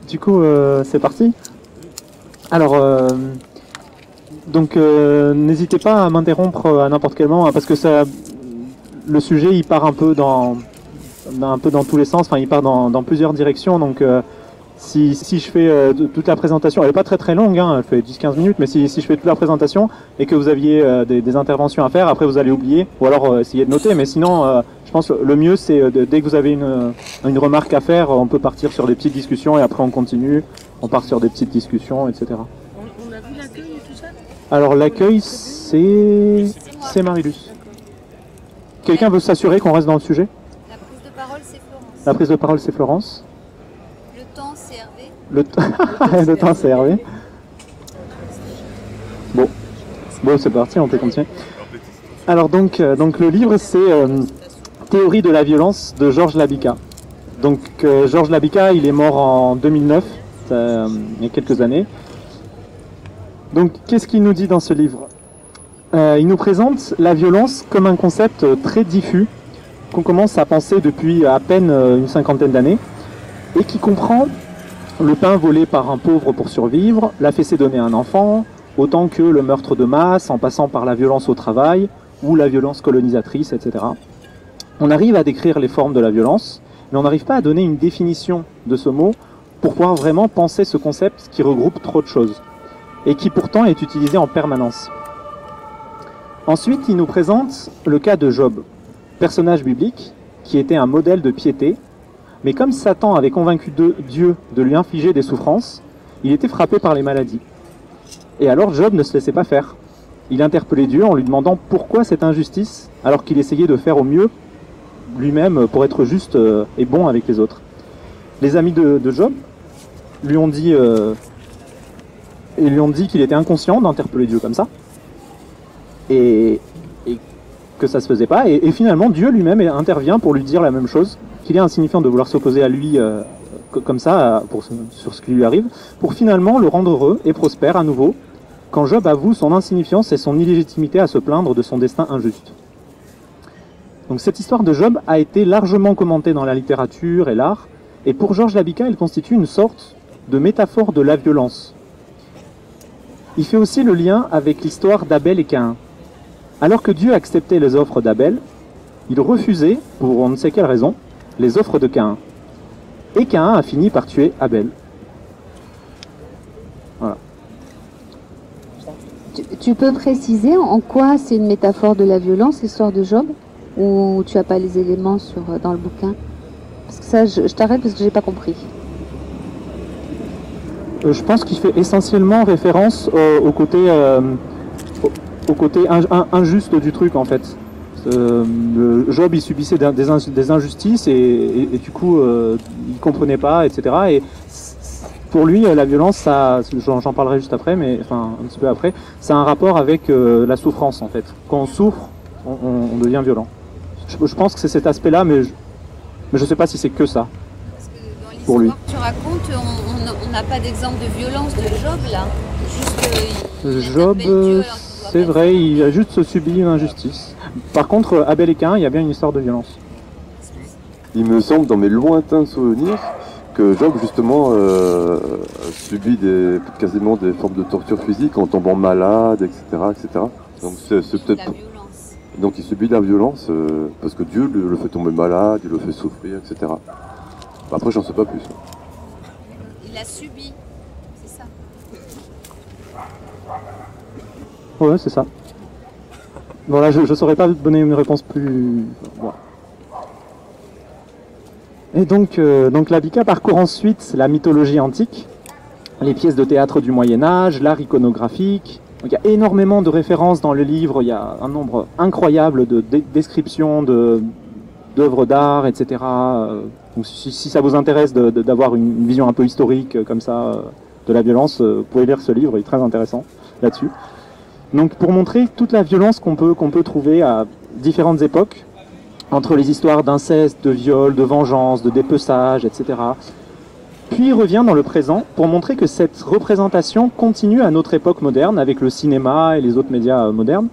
Du coup, c'est parti. Alors, n'hésitez pas à m'interrompre à n'importe quel moment, hein, parce que le sujet, il part un peu dans tous les sens. Enfin, il part dans plusieurs directions. Donc, si je fais toute la présentation, elle n'est pas très très longue, hein, elle fait 10-15 minutes, mais si je fais toute la présentation et que vous aviez des interventions à faire, après vous allez oublier, ou alors essayer de noter. Mais sinon, je pense que le mieux, c'est dès que vous avez une remarque à faire, on peut partir sur des petites discussions et après on continue, on part sur des petites discussions, etc. On a vu l'accueil et tout ça? Alors l'accueil, c'est Marilus. Quelqu'un veut s'assurer qu'on reste dans le sujet? La prise de parole, c'est Florence. La prise de parole, c'est Florence. Le temps, c'est Hervé. Le temps, c'est Hervé. Bon, c'est parti, on peut continuer. Alors donc le livre, c'est Théorie de la violence de Georges Labica. Donc Georges Labica, il est mort en 2009, il y a quelques années. Donc qu'est-ce qu'il nous dit dans ce livre? Il nous présente la violence comme un concept très diffus qu'on commence à penser depuis à peine une cinquantaine d'années et qui comprend le pain volé par un pauvre pour survivre, la fessée donnée à un enfant, autant que le meurtre de masse en passant par la violence au travail ou la violence colonisatrice, etc. On arrive à décrire les formes de la violence, mais on n'arrive pas à donner une définition de ce mot pour pouvoir vraiment penser ce concept qui regroupe trop de choses et qui pourtant est utilisé en permanence. Ensuite, il nous présente le cas de Job, personnage biblique qui était un modèle de piété, mais comme Satan avait convaincu Dieu de lui infliger des souffrances, il était frappé par les maladies. Et alors Job ne se laissait pas faire. Il interpellait Dieu en lui demandant pourquoi cette injustice, alors qu'il essayait de faire au mieux lui-même pour être juste et bon avec les autres. Les amis de Job lui ont dit qu'il était inconscient d'interpeller Dieu comme ça, et que ça se faisait pas, et finalement Dieu lui-même intervient pour lui dire la même chose, qu'il est insignifiant de vouloir s'opposer à lui comme ça sur ce qui lui arrive, pour finalement le rendre heureux et prospère à nouveau, quand Job avoue son insignifiance et son illégitimité à se plaindre de son destin injuste. Donc cette histoire de Job a été largement commentée dans la littérature et l'art, et pour Georges Labica, elle constitue une sorte de métaphore de la violence. Il fait aussi le lien avec l'histoire d'Abel et Caïn. Alors que Dieu acceptait les offres d'Abel, il refusait, pour on ne sait quelle raison, les offres de Caïn. Et Caïn a fini par tuer Abel. Voilà. Tu peux préciser en quoi c'est une métaphore de la violence, l'histoire de Job? Ou tu n'as pas les éléments dans le bouquin? Parce que ça, je t'arrête parce que j'ai pas compris. Je pense qu'il fait essentiellement référence au côté injuste du truc, en fait. Job, il subissait des injustices et du coup, il comprenait pas, etc. Et pour lui, la violence, j'en parlerai juste après, mais enfin un petit peu après, ça a un rapport avec la souffrance, en fait. Quand on souffre, on devient violent. Je pense que c'est cet aspect-là, mais je sais pas si c'est que ça. Parce que dans pour lui. l'histoire que tu racontes, on n'a pas d'exemple de violence de Job, là. Juste Job, c'est vrai, il a juste subi une injustice. Par contre, Abel et Caïn, il y a bien une histoire de violence. Il me semble, dans mes lointains souvenirs, que Job, justement, subit quasiment des formes de torture physique en tombant malade, etc. etc. Donc c'est peut-être... Donc il subit la violence parce que Dieu le fait tomber malade, il le fait souffrir, etc. Après, j'en sais pas plus. Il a subi, c'est ça. Ouais, c'est ça. Bon là, je saurais pas donner une réponse plus... Bon. Et donc Labica parcourt ensuite la mythologie antique, les pièces de théâtre du Moyen-Âge, l'art iconographique. Donc, il y a énormément de références dans le livre, il y a un nombre incroyable de descriptions d'œuvres d'art, etc. Donc, si ça vous intéresse d'avoir une vision un peu historique comme ça de la violence, vous pouvez lire ce livre, il est très intéressant là-dessus. Donc pour montrer toute la violence qu'on peut trouver à différentes époques, entre les histoires d'inceste, de viol, de vengeance, de dépeçage, etc. Puis il revient dans le présent pour montrer que cette représentation continue à notre époque moderne avec le cinéma et les autres médias modernes.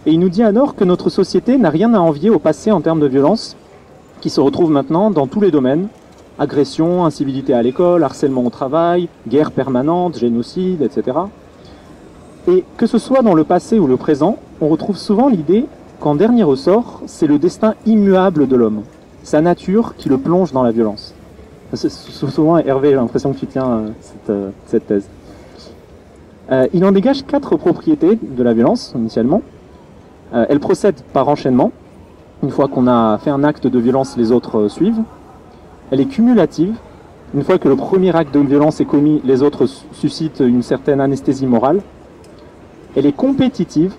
Et il nous dit alors que notre société n'a rien à envier au passé en termes de violence, qui se retrouve maintenant dans tous les domaines, agression, incivilité à l'école, harcèlement au travail, guerre permanente, génocide, etc. Et que ce soit dans le passé ou le présent, on retrouve souvent l'idée qu'en dernier ressort, c'est le destin immuable de l'homme, sa nature qui le plonge dans la violence. Souvent, Hervé, j'ai l'impression que tu tiens cette thèse. Il en dégage 4 propriétés de la violence, initialement. Elle procède par enchaînement. Une fois qu'on a fait un acte de violence, les autres suivent. Elle est cumulative. Une fois que le premier acte de violence est commis, les autres suscitent une certaine anesthésie morale. Elle est compétitive.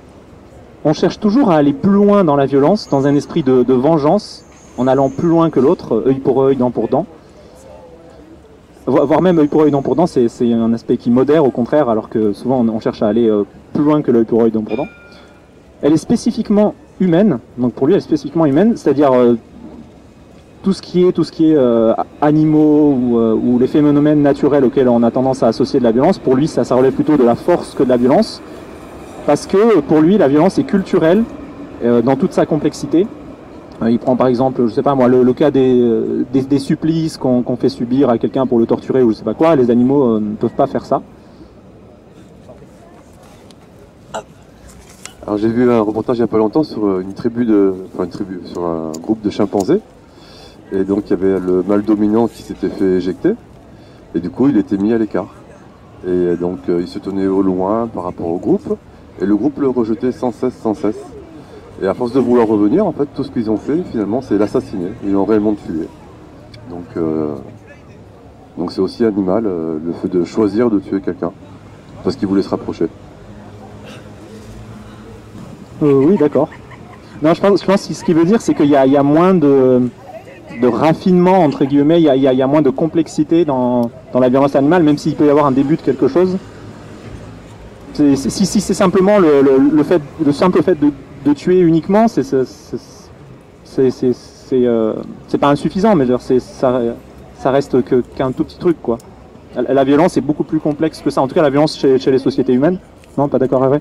On cherche toujours à aller plus loin dans la violence, dans un esprit de vengeance, en allant plus loin que l'autre, œil pour œil, dent pour dent. Voire même œil pour œil, dent pour dent, c'est un aspect qui modère au contraire, alors que souvent on cherche à aller plus loin que l'œil pour œil, dent pour dent. Elle est spécifiquement humaine, donc pour lui elle est spécifiquement humaine, c'est-à-dire tout ce qui est animaux ou les phénomènes naturels auxquels on a tendance à associer de la violence, pour lui ça relève plutôt de la force que de la violence, parce que pour lui la violence est culturelle dans toute sa complexité. Il prend par exemple, je sais pas moi, le cas des supplices qu'on fait subir à quelqu'un pour le torturer ou je sais pas quoi. Les animaux ne peuvent pas faire ça. Alors j'ai vu un reportage il y a pas longtemps sur sur un groupe de chimpanzés. Et donc il y avait le mâle dominant qui s'était fait éjecter. Et du coup il était mis à l'écart. Et donc il se tenait au loin par rapport au groupe. Et le groupe le rejetait sans cesse. Et à force de vouloir revenir, en fait, tout ce qu'ils ont fait, finalement, c'est l'assassiner. Ils l'ont réellement tué. Donc c'est aussi animal, le fait de choisir de tuer quelqu'un, parce qu'il voulait se rapprocher. Oui, d'accord. Non, je pense que ce qu'il veut dire, c'est qu'il y a moins de raffinement, entre guillemets, il y a moins de complexité dans la violence animale, même s'il peut y avoir un début de quelque chose. Si c'est simplement le simple fait de tuer uniquement, c'est pas insuffisant, mais ça reste qu'un tout petit truc, quoi. La violence est beaucoup plus complexe que ça. En tout cas, la violence chez les sociétés humaines. Non, pas d'accord, Hervé?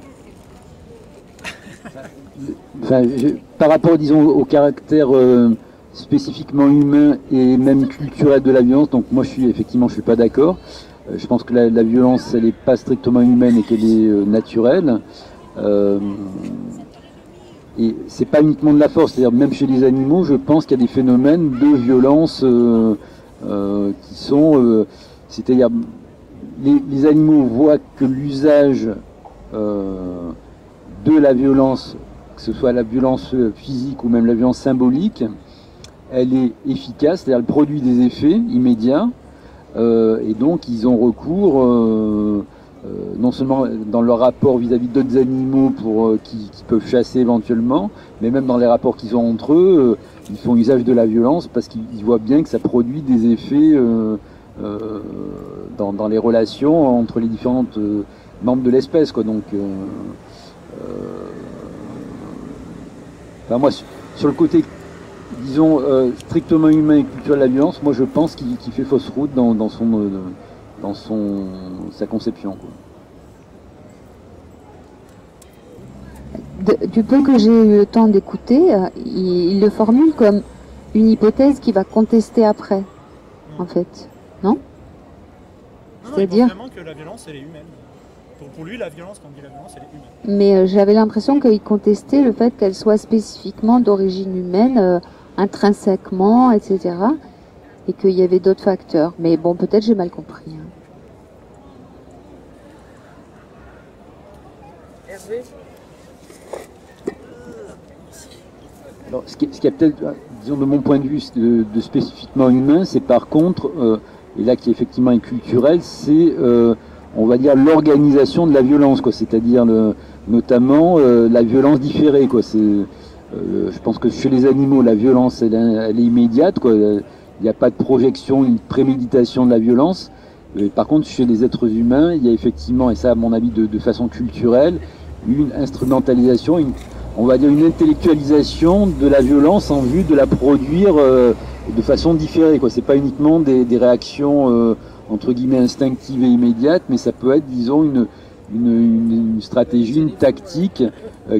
Enfin, par rapport, disons, au caractère spécifiquement humain et même culturel de la violence, donc moi je suis pas d'accord. Je pense que la violence, elle n'est pas strictement humaine et qu'elle est naturelle. Et c'est pas uniquement de la force, c'est-à-dire même chez les animaux, je pense qu'il y a des phénomènes de violence qui sont, c'est-à-dire les animaux voient que l'usage de la violence, que ce soit la violence physique ou même la violence symbolique, elle est efficace, c'est-à-dire elle produit des effets immédiats, et donc ils ont recours non seulement dans leur rapport vis-à-vis d'autres animaux qui peuvent chasser éventuellement, mais même dans les rapports qu'ils ont entre eux, ils font usage de la violence parce qu'ils voient bien que ça produit des effets dans les relations entre les différentes membres de l'espèce, quoi. Donc, moi, sur le côté, disons, strictement humain et culturel de la violence, moi je pense qu'il fait fausse route dans sa conception, quoi. Du peu que j'ai eu le temps d'écouter, il le formule comme une hypothèse qu'il va contester après, en fait, non? C'est-à-dire que la violence, elle est humaine. Pour lui, la violence, quand on dit la violence, elle est humaine. Mais j'avais l'impression qu'il contestait le fait qu'elle soit spécifiquement d'origine humaine, intrinsèquement, etc. Et qu'il y avait d'autres facteurs. Mais bon, peut-être j'ai mal compris. Hein. Hervé? Alors, ce qui est peut-être, disons de mon point de vue, de spécifiquement humain, c'est par contre, et là qui effectivement est culturel, c'est, on va dire, l'organisation de la violence, quoi. C'est-à-dire notamment la violence différée, quoi. Je pense que chez les animaux, la violence, elle est immédiate, quoi. Il n'y a pas de projection, une préméditation de la violence. Par contre, chez les êtres humains, il y a effectivement, et ça à mon avis de façon culturelle, une instrumentalisation, on va dire une intellectualisation de la violence en vue de la produire de façon différée, quoi. C'est pas uniquement des réactions entre guillemets instinctives et immédiates, mais ça peut être, disons, une stratégie, une tactique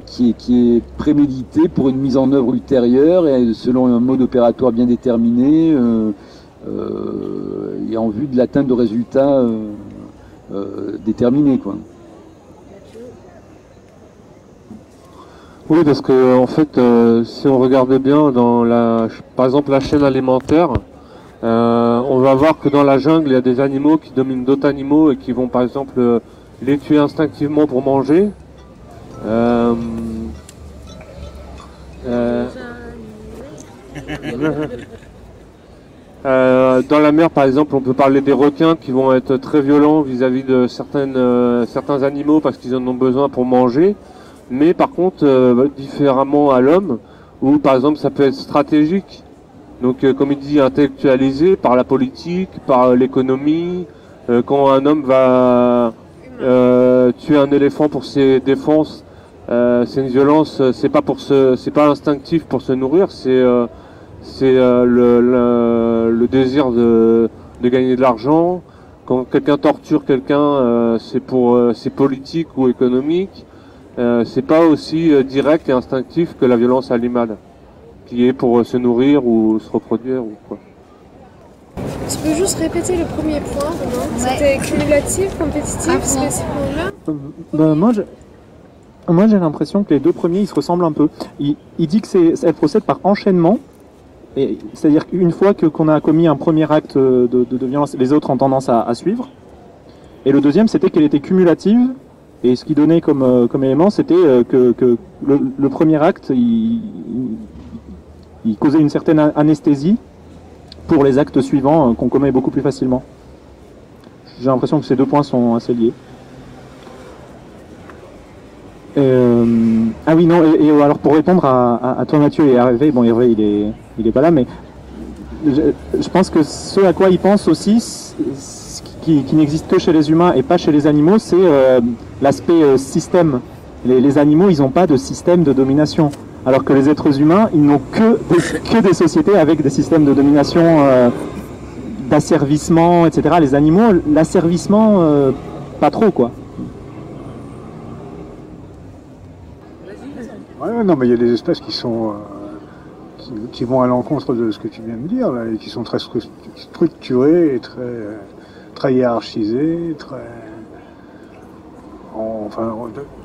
qui est préméditée pour une mise en œuvre ultérieure et selon un mode opératoire bien déterminé. et en vue de l'atteinte de résultats déterminés, quoi. Oui, parce que en fait, si on regarde bien dans par exemple la chaîne alimentaire, on va voir que dans la jungle, il y a des animaux qui dominent d'autres animaux et qui vont par exemple les tuer instinctivement pour manger. Dans la mer, par exemple, on peut parler des requins qui vont être très violents vis-à-vis de certains animaux parce qu'ils en ont besoin pour manger. Mais par contre, différemment à l'homme, où par exemple ça peut être stratégique. Donc comme il dit, intellectualisé par la politique, par l'économie. Quand un homme va tuer un éléphant pour ses défenses, c'est une violence, c'est pas instinctif pour se nourrir, c'est le désir de gagner de l'argent. Quand quelqu'un torture quelqu'un, c'est politique ou économique. C'est pas aussi direct et instinctif que la violence animale, qui est pour se nourrir ou se reproduire ou quoi. Tu peux juste répéter le premier point, Romain? C'était cumulatif, compétitif, spécifiquement là? Moi j'ai l'impression que les deux premiers ils se ressemblent un peu. Il dit que elle procède par enchaînement, c'est-à-dire qu'une fois qu'on a commis un premier acte de violence, les autres ont tendance à suivre. Et le deuxième c'était qu'elle était cumulative. Et ce qu'il donnait comme élément, c'était que le premier acte, il causait une certaine anesthésie pour les actes suivants qu'on commet beaucoup plus facilement. J'ai l'impression que ces deux points sont assez liés. Ah oui, non, et alors pour répondre à toi Mathieu et à Hervé, bon Hervé il est pas là, mais je pense que ce à quoi il pense aussi, qui n'existe que chez les humains et pas chez les animaux, c'est l'aspect système. Les animaux, ils n'ont pas de système de domination, alors que les êtres humains, ils n'ont que des sociétés avec des systèmes de domination, d'asservissement, etc. Les animaux, l'asservissement, pas trop, quoi. Ouais, non, mais il y a des espèces qui sont qui vont à l'encontre de ce que tu viens de dire, là, et qui sont très structurées et très hiérarchisées, enfin,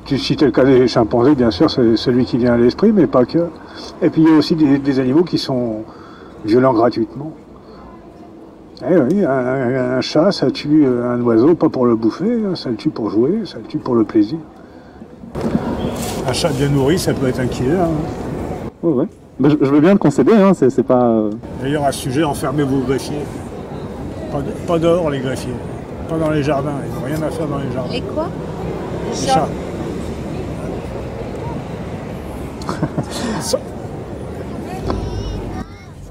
tu citais le cas des chimpanzés, bien sûr, c'est celui qui vient à l'esprit, mais pas que. Et puis il y a aussi des animaux qui sont violents gratuitement. Eh oui, un chat, ça tue un oiseau, pas pour le bouffer, ça le tue pour jouer, ça le tue pour le plaisir. Un chat bien nourri, ça peut être un killer. Hein. Ouais, ouais. Ben, je veux bien le concéder, hein, c'est pas... D'ailleurs, à ce sujet, enfermez vos greffiers. Pas dehors, les greffiers. Pas dans les jardins, ils n'ont rien à faire dans les jardins. Les quoi? Les chats.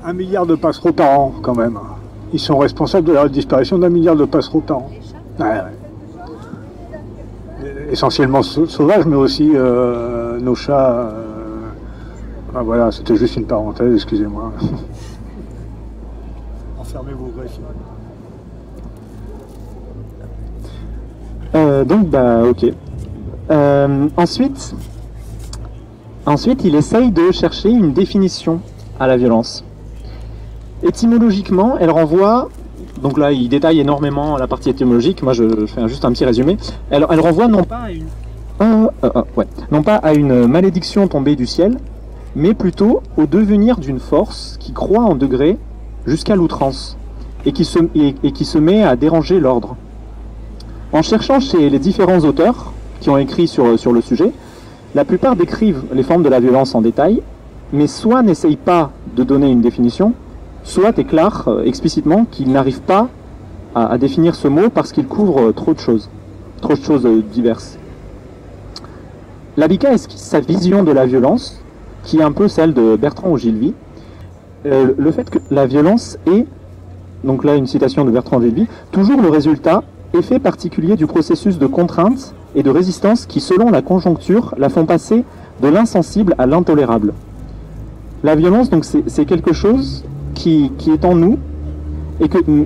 Un milliard de passereaux par an, quand même. Ils sont responsables de la disparition d'1 milliard de passereaux par an. Ouais, ouais. Essentiellement sauvages, mais aussi nos chats. Enfin, voilà, c'était juste une parenthèse, excusez-moi. Enfermez vos greffiers. Donc, bah, ok. Ensuite, il essaye de chercher une définition à la violence. Étymologiquement, elle renvoie... Donc là, il détaille énormément la partie étymologique. Moi, je fais juste un petit résumé. Elle renvoie non pas à une malédiction tombée du ciel, mais plutôt au devenir d'une force qui croît en degrés jusqu'à l'outrance et qui se met à déranger l'ordre. En cherchant chez les différents auteurs qui ont écrit sur le sujet, la plupart décrivent les formes de la violence en détail, mais soit n'essayent pas de donner une définition, soit déclarent explicitement qu'ils n'arrivent pas à définir ce mot parce qu'il couvre trop de choses diverses. Labika esquisse sa vision de la violence, qui est un peu celle de Bertrand Ogilvy. Le fait que la violence est, donc là une citation de Bertrand Ogilvy, toujours le résultat, effet particulier du processus de contrainte et de résistance qui, selon la conjoncture, la font passer de l'insensible à l'intolérable. La violence, donc, c'est quelque chose qui est en nous,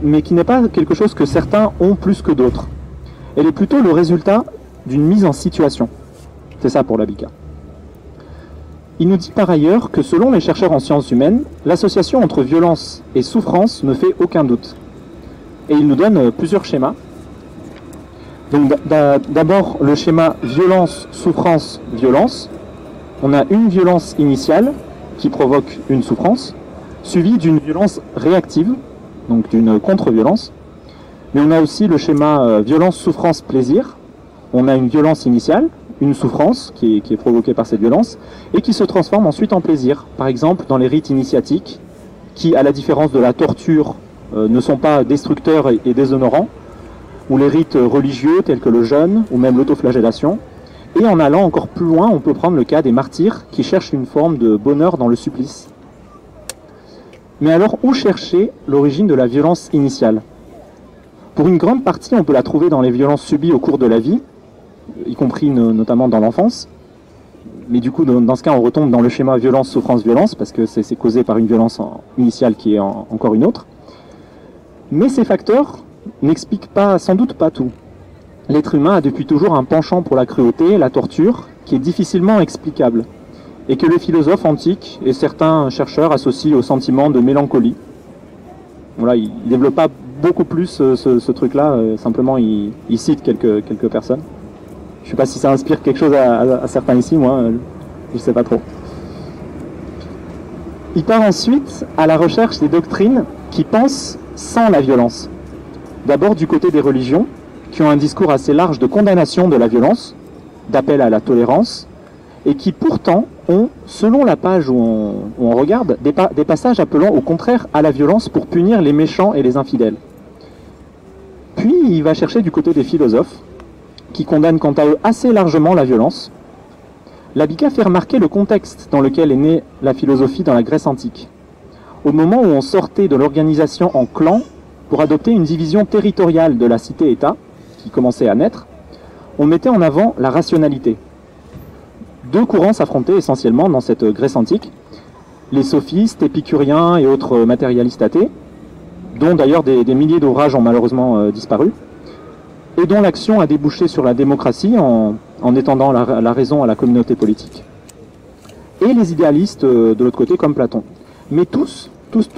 mais qui n'est pas quelque chose que certains ont plus que d'autres. Elle est plutôt le résultat d'une mise en situation. C'est ça pour Labika. Il nous dit par ailleurs que selon les chercheurs en sciences humaines, l'association entre violence et souffrance ne fait aucun doute. Et il nous donne plusieurs schémas. Donc d'abord le schéma violence, souffrance, violence. On a une violence initiale qui provoque une souffrance, suivie d'une violence réactive, donc d'une contre-violence. Mais on a aussi le schéma violence, souffrance, plaisir. On a une violence initiale, une souffrance qui est provoquée par cette violence, et qui se transforme ensuite en plaisir. Par exemple, dans les rites initiatiques, qui, à la différence de la torture, ne sont pas destructeurs et déshonorants, ou les rites religieux tels que le jeûne, ou même l'autoflagellation. Et en allant encore plus loin, on peut prendre le cas des martyrs qui cherchent une forme de bonheur dans le supplice. Mais alors, où chercher l'origine de la violence initiale? Pour une grande partie, on peut la trouver dans les violences subies au cours de la vie, y compris notamment dans l'enfance. Mais du coup, dans ce cas, on retombe dans le schéma violence, souffrance, violence, parce que c'est causé par une violence initiale qui est encore une autre. Mais ces facteurs n'expliquent sans doute pas tout. L'être humain a depuis toujours un penchant pour la cruauté, la torture, qui est difficilement explicable, et que les philosophes antiques et certains chercheurs associent au sentiment de mélancolie. Voilà, ils ne développent pas beaucoup plus ce truc-là, simplement ils citent quelques personnes. Je ne sais pas si ça inspire quelque chose à certains ici, moi, je ne sais pas trop. Il part ensuite à la recherche des doctrines qui pensent sans la violence. D'abord du côté des religions, qui ont un discours assez large de condamnation de la violence, d'appel à la tolérance, et qui pourtant ont, selon la page où on regarde, des passages appelant au contraire à la violence pour punir les méchants et les infidèles. Puis il va chercher du côté des philosophes, qui condamnent quant à eux assez largement la violence. Labika fait remarquer le contexte dans lequel est née la philosophie dans la Grèce antique. Au moment où on sortait de l'organisation en clans pour adopter une division territoriale de la cité-État, qui commençait à naître, on mettait en avant la rationalité. Deux courants s'affrontaient essentiellement dans cette Grèce antique, les sophistes, épicuriens et autres matérialistes athées, dont d'ailleurs des milliers d'ouvrages ont malheureusement disparu, et dont l'action a débouché sur la démocratie en étendant la raison à la communauté politique. Et les idéalistes de l'autre côté comme Platon. Mais tous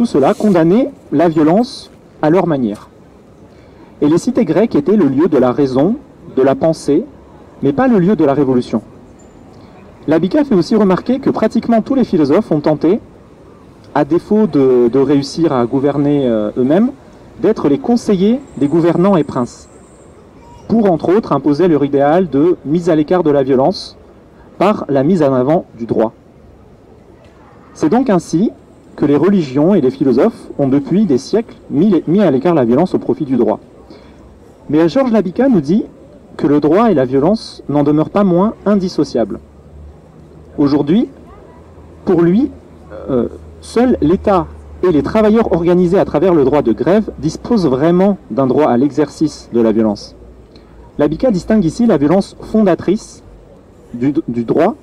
ceux-là condamnaient la violence à leur manière. Et les cités grecques étaient le lieu de la raison, de la pensée, mais pas le lieu de la révolution. Labika fait aussi remarquer que pratiquement tous les philosophes ont tenté, à défaut de réussir à gouverner eux-mêmes, d'être les conseillers des gouvernants et princes, pour entre autres imposer leur idéal de mise à l'écart de la violence par la mise en avant du droit. C'est donc ainsi que les religions et les philosophes ont depuis des siècles mis à l'écart la violence au profit du droit. Mais Georges Labika nous dit que le droit et la violence n'en demeurent pas moins indissociables. Aujourd'hui, pour lui, seul l'État et les travailleurs organisés à travers le droit de grève disposent vraiment d'un droit à l'exercice de la violence. Labika distingue ici la violence fondatrice du droit,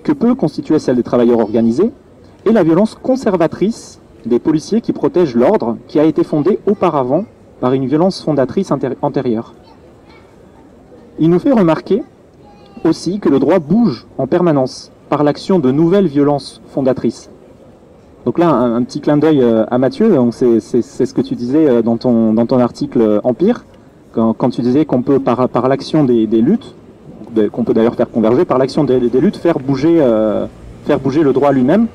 que peut constituer celle des travailleurs organisés, et la violence conservatrice des policiers qui protègent l'ordre, qui a été fondée auparavant par une violence fondatrice antérieure. Il nous fait remarquer aussi que le droit bouge en permanence par l'action de nouvelles violences fondatrices. Donc là, un petit clin d'œil à Mathieu, c'est ce que tu disais dans ton article Empire, quand tu disais qu'on peut, par l'action des luttes, qu'on peut d'ailleurs faire converger, par l'action des luttes, faire bouger le droit lui-même,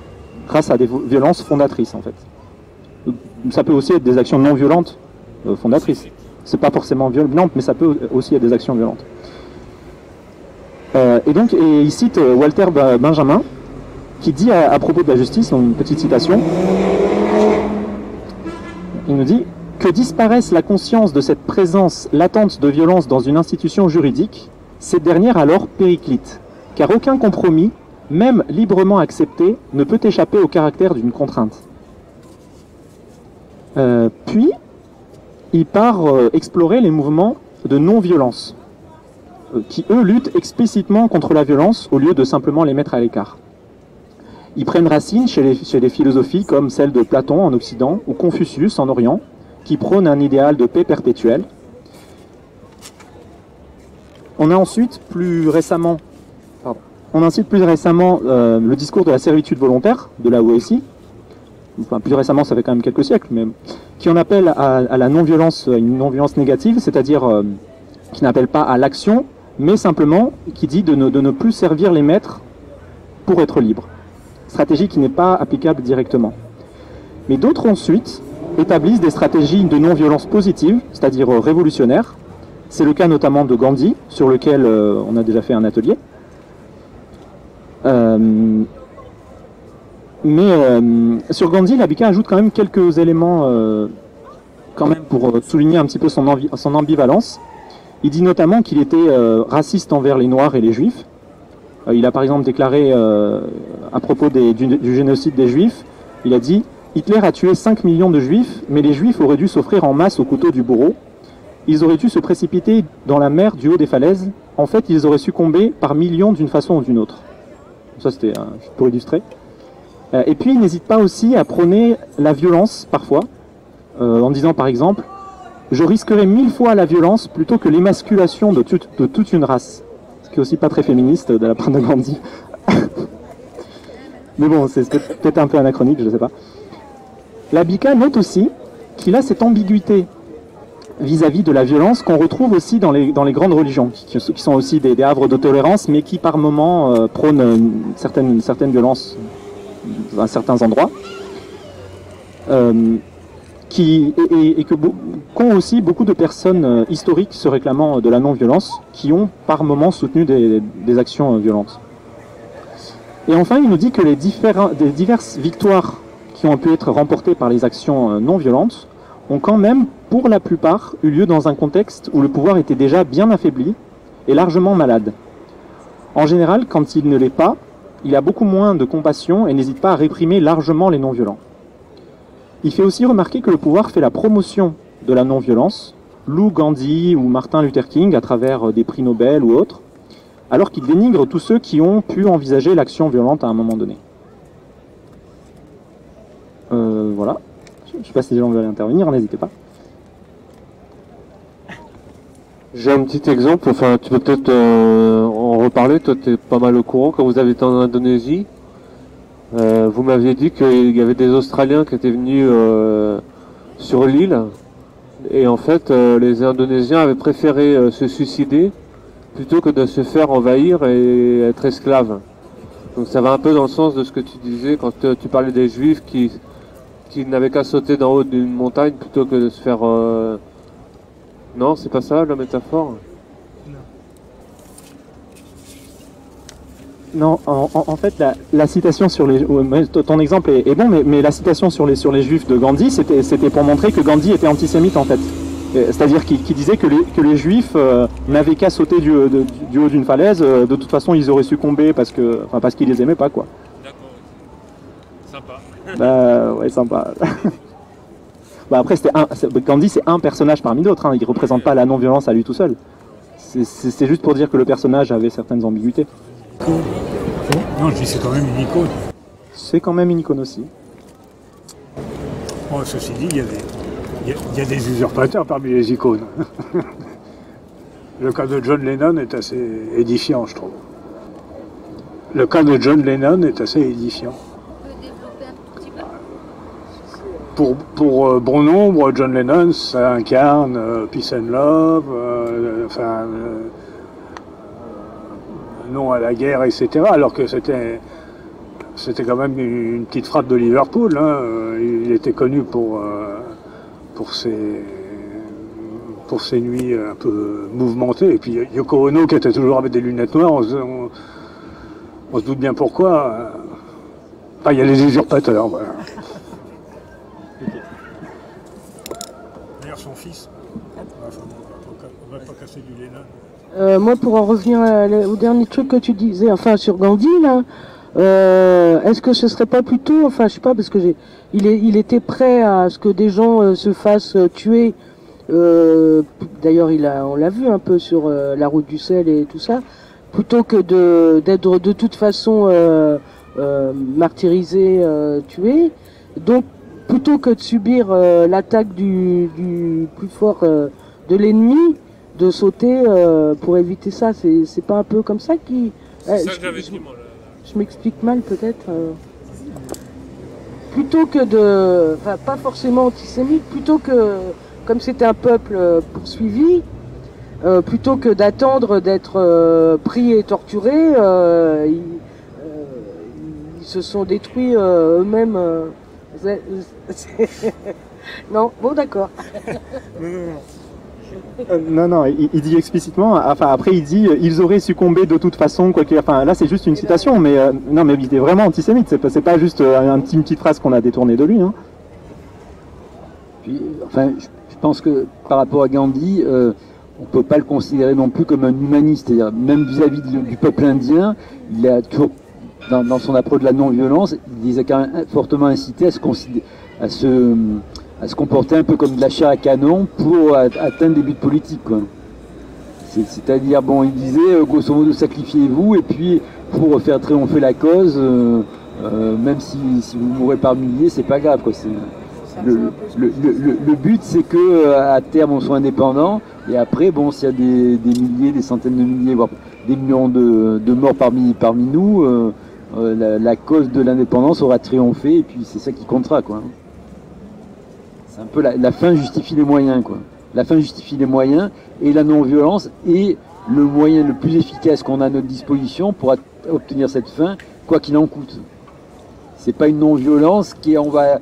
grâce à des violences fondatrices, en fait. Ça peut aussi être des actions non violentes fondatrices. C'est pas forcément violent, mais ça peut aussi être des actions violentes. Et il cite Walter Benjamin, qui dit à propos de la justice, une petite citation, il nous dit « Que disparaisse la conscience de cette présence latente de violence dans une institution juridique, cette dernière alors périclite, car aucun compromis, même librement accepté, ne peut échapper au caractère d'une contrainte. » Puis, il part explorer les mouvements de non-violence, qui eux luttent explicitement contre la violence au lieu de simplement les mettre à l'écart. Ils prennent racine chez les philosophies comme celle de Platon en Occident ou Confucius en Orient, qui prônent un idéal de paix perpétuelle. On a ensuite, plus récemment, On incite plus récemment le discours de la servitude volontaire de la OSI, enfin plus récemment, ça fait quand même quelques siècles, mais qui en appelle à la non-violence, une non-violence négative, c'est-à-dire qui n'appelle pas à l'action, mais simplement qui dit de ne plus servir les maîtres pour être libre. Stratégie qui n'est pas applicable directement. Mais d'autres ensuite établissent des stratégies de non-violence positive, c'est-à-dire révolutionnaires. C'est le cas notamment de Gandhi, sur lequel on a déjà fait un atelier. Sur Gandhi, Labika ajoute quand même quelques éléments quand même pour souligner un petit peu son ambivalence. Il dit notamment qu'il était raciste envers les Noirs et les Juifs. Il a par exemple déclaré à propos du génocide des Juifs, il a dit « Hitler a tué 5 millions de Juifs, mais les Juifs auraient dû s'offrir en masse au couteau du bourreau. Ils auraient dû se précipiter dans la mer du haut des falaises. En fait, ils auraient succombé par millions d'une façon ou d'une autre. » Ça, c'était pour illustrer. Et puis, il n'hésite pas aussi à prôner la violence, parfois, en disant par exemple « Je risquerais 1000 fois la violence plutôt que l'émasculation de toute une race. » Ce qui est aussi pas très féministe de la part de Gandhi. Mais bon, c'est peut-être un peu anachronique, je ne sais pas. Labika note aussi qu'il a cette ambiguïté vis-à-vis de la violence qu'on retrouve aussi dans les grandes religions, qui sont aussi des havres de tolérance, mais qui par moments prônent une certaine violence à certains endroits. Qu'ont aussi beaucoup de personnes historiques se réclamant de la non-violence, qui ont par moments soutenu des actions violentes. Et enfin, il nous dit que les diverses victoires qui ont pu être remportées par les actions non-violentes ont quand même, pour la plupart, eu lieu dans un contexte où le pouvoir était déjà bien affaibli et largement malade. En général, quand il ne l'est pas, il a beaucoup moins de compassion et n'hésite pas à réprimer largement les non-violents. Il fait aussi remarquer que le pouvoir fait la promotion de la non-violence, loue Gandhi ou Martin Luther King à travers des prix Nobel ou autres, alors qu'il dénigre tous ceux qui ont pu envisager l'action violente à un moment donné. Voilà. Je ne sais pas si les gens veulent intervenir, n'hésitez pas. J'ai un petit exemple, enfin tu peux peut-être en reparler, toi tu es pas mal au courant, quand vous avez été en Indonésie, vous m'aviez dit qu'il y avait des Australiens qui étaient venus sur l'île, et en fait les Indonésiens avaient préféré se suicider plutôt que de se faire envahir et être esclaves. Donc ça va un peu dans le sens de ce que tu disais quand tu parlais des Juifs qui n'avaient qu'à sauter d'en haut d'une montagne plutôt que de se faire... Non, c'est pas ça la métaphore? Non, en fait, la citation sur les... Ton exemple est bon, mais la citation sur les Juifs de Gandhi, c'était pour montrer que Gandhi était antisémite, en fait. C'est-à-dire qu'il disait que les Juifs n'avaient qu'à sauter du haut d'une falaise, de toute façon ils auraient succombé parce qu'ils les aimaient pas, quoi. D'accord. Sympa. Bah, ouais, sympa. Bah après, Gandhi, c'est un personnage parmi d'autres, hein. Il ne représente pas la non-violence à lui tout seul. C'est juste pour dire que le personnage avait certaines ambiguïtés. Non, je dis c'est quand même une icône. C'est quand même une icône aussi. Bon, ceci dit, il y a des usurpateurs parmi les icônes. Le cas de John Lennon est assez édifiant, je trouve. Le cas de John Lennon est assez édifiant. Pour bon nombre, John Lennon, ça incarne Peace and Love, non à la guerre, etc. Alors que c'était quand même une petite frappe de Liverpool. Hein. Il était connu pour ses nuits un peu mouvementées. Et puis Yoko Ono, qui était toujours avec des lunettes noires, on se doute bien pourquoi. Enfin, il y a les usurpateurs, voilà. Son fils. On va pas casser du Lennon. Moi, pour en revenir au dernier truc que tu disais, enfin sur Gandhi, là, est-ce que ce serait pas plutôt, enfin je sais pas, parce que il était prêt à ce que des gens se fassent tuer. D'ailleurs, on l'a vu un peu sur la route du sel et tout ça, plutôt que d'être de toute façon martyrisé, tué. Donc plutôt que de subir l'attaque du plus fort de l'ennemi, de sauter pour éviter ça. C'est pas un peu comme ça C'est ça que j'avais dit, moi. Je m'explique mal peut-être. Plutôt que de... Enfin, pas forcément antisémite, plutôt que... Comme c'était un peuple poursuivi, plutôt que d'attendre d'être pris et torturés, ils se sont détruits eux-mêmes. Non, bon d'accord. Non, il dit explicitement, enfin après il dit ils auraient succombé de toute façon, quoi qu'il, enfin là c'est juste une citation, mais non mais il était vraiment antisémite, c'est pas juste une petite phrase qu'on a détournée de lui. Hein. Puis, enfin, je pense que par rapport à Gandhi, on peut pas le considérer non plus comme un humaniste, c'est-à-dire même vis-à-vis du peuple indien, il a toujours, dans son approche de la non-violence, il les a quand même fortement incités à se comporter un peu comme de la chair à canon pour atteindre des buts politiques, quoi. C'est-à-dire, bon, il disait, grosso modo, sacrifiez-vous, et puis pour faire triompher la cause, même si vous mourrez par milliers, c'est pas grave, quoi. Le but, c'est que à terme, on soit indépendant, et après, bon, s'il y a des milliers, des centaines de milliers, voire des millions de morts parmi nous, la cause de l'indépendance aura triomphé, et puis c'est ça qui comptera, quoi. C'est un peu la fin justifie les moyens, quoi. La fin justifie les moyens, et la non-violence est le moyen le plus efficace qu'on a à notre disposition pour obtenir cette fin, quoi qu'il en coûte. C'est pas une non-violence et on va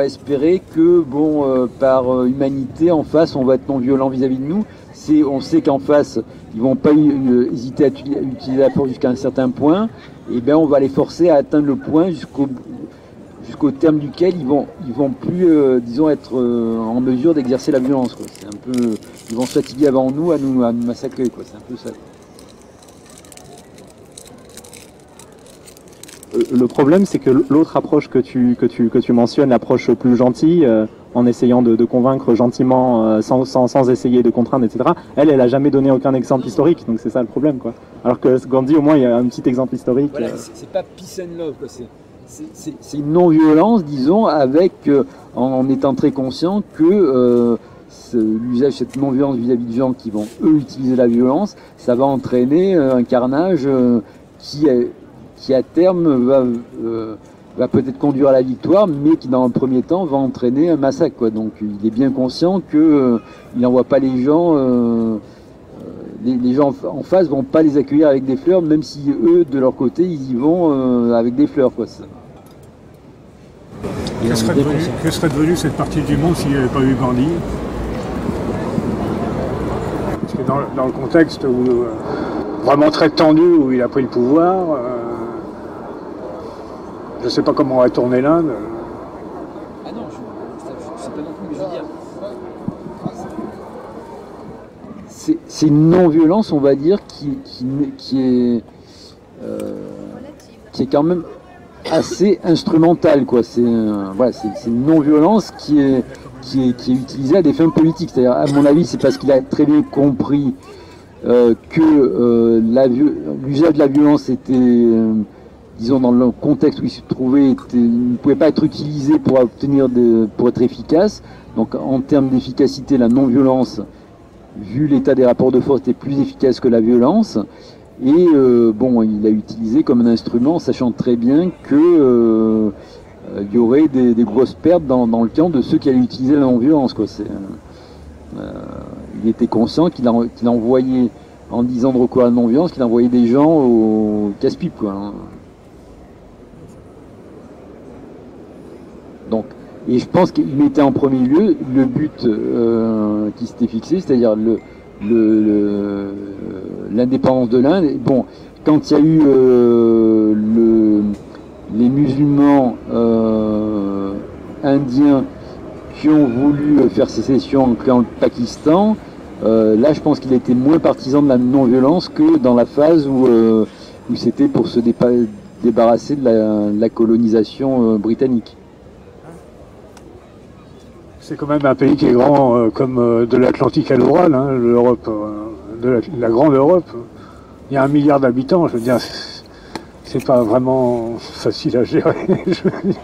espérer que, bon, par humanité, en face, on va être non-violent vis-à-vis de nous. On sait qu'en face, ils vont pas hésiter à utiliser la force jusqu'à un certain point, et bien on va les forcer à atteindre le point jusqu'au terme duquel ils vont plus, disons, être en mesure d'exercer la violence, quoi. C'est un peu, ils vont se fatiguer avant nous à nous massacrer, quoi. C'est un peu ça. Le problème, c'est que l'autre approche que tu mentionnes, l'approche plus gentille, en essayant de convaincre gentiment, sans essayer de contraindre, etc., elle a jamais donné aucun exemple historique, donc c'est ça le problème, quoi. Alors que Gandhi, au moins, il y a un petit exemple historique. Voilà, c'est pas peace and love, quoi. C'est une non-violence, disons, avec, en étant très conscient que l'usage, cette non-violence vis-à-vis de gens qui vont, eux, utiliser la violence, ça va entraîner un carnage qui à terme va peut-être conduire à la victoire, mais qui dans un premier temps va entraîner un massacre, quoi. Donc il est bien conscient que il n'envoie pas les gens, les gens en face vont pas les accueillir avec des fleurs, même si eux de leur côté ils y vont avec des fleurs, quoi. Que serait devenue cette partie du monde s'il n'y avait pas eu Gandhi? Parce que dans le contexte où, vraiment très tendu, où il a pris le pouvoir, je ne sais pas comment aurait tourné l'Inde. Ah non, je sais pas non plus, mais je veux dire. C'est une non-violence, on va dire, qui est quand même assez instrumentale, quoi. C'est une non-violence qui est utilisée à des fins politiques. C'est-à-dire, à mon avis, c'est parce qu'il a très bien compris que l'usage de la violence était, disons, dans le contexte où il se trouvait, ne pouvait pas être utilisé pour être efficace. Donc, en termes d'efficacité, la non-violence, vu l'état des rapports de force, était plus efficace que la violence. Et bon, il l'a utilisé comme un instrument, sachant très bien que il y aurait des grosses pertes dans le camp de ceux qui allaient utiliser la non-violence, quoi. Il était conscient qu'il a envoyé, en disant de recourir à la non-violence, qu'il a envoyé des gens au casse-pipe, quoi. Donc, et je pense qu'il mettait en premier lieu le but qui s'était fixé, c'est-à-dire l'indépendance de l'Inde. Bon, quand il y a eu les musulmans indiens qui ont voulu faire sécession en créant le Pakistan, là je pense qu'il était moins partisan de la non-violence que dans la phase où c'était pour se débarrasser de la colonisation britannique. C'est quand même un pays qui est grand comme de l'Atlantique à l'Oural, hein, l'Europe, la grande Europe. Il y a 1 milliard d'habitants, je veux dire, c'est pas vraiment facile à gérer, je veux dire.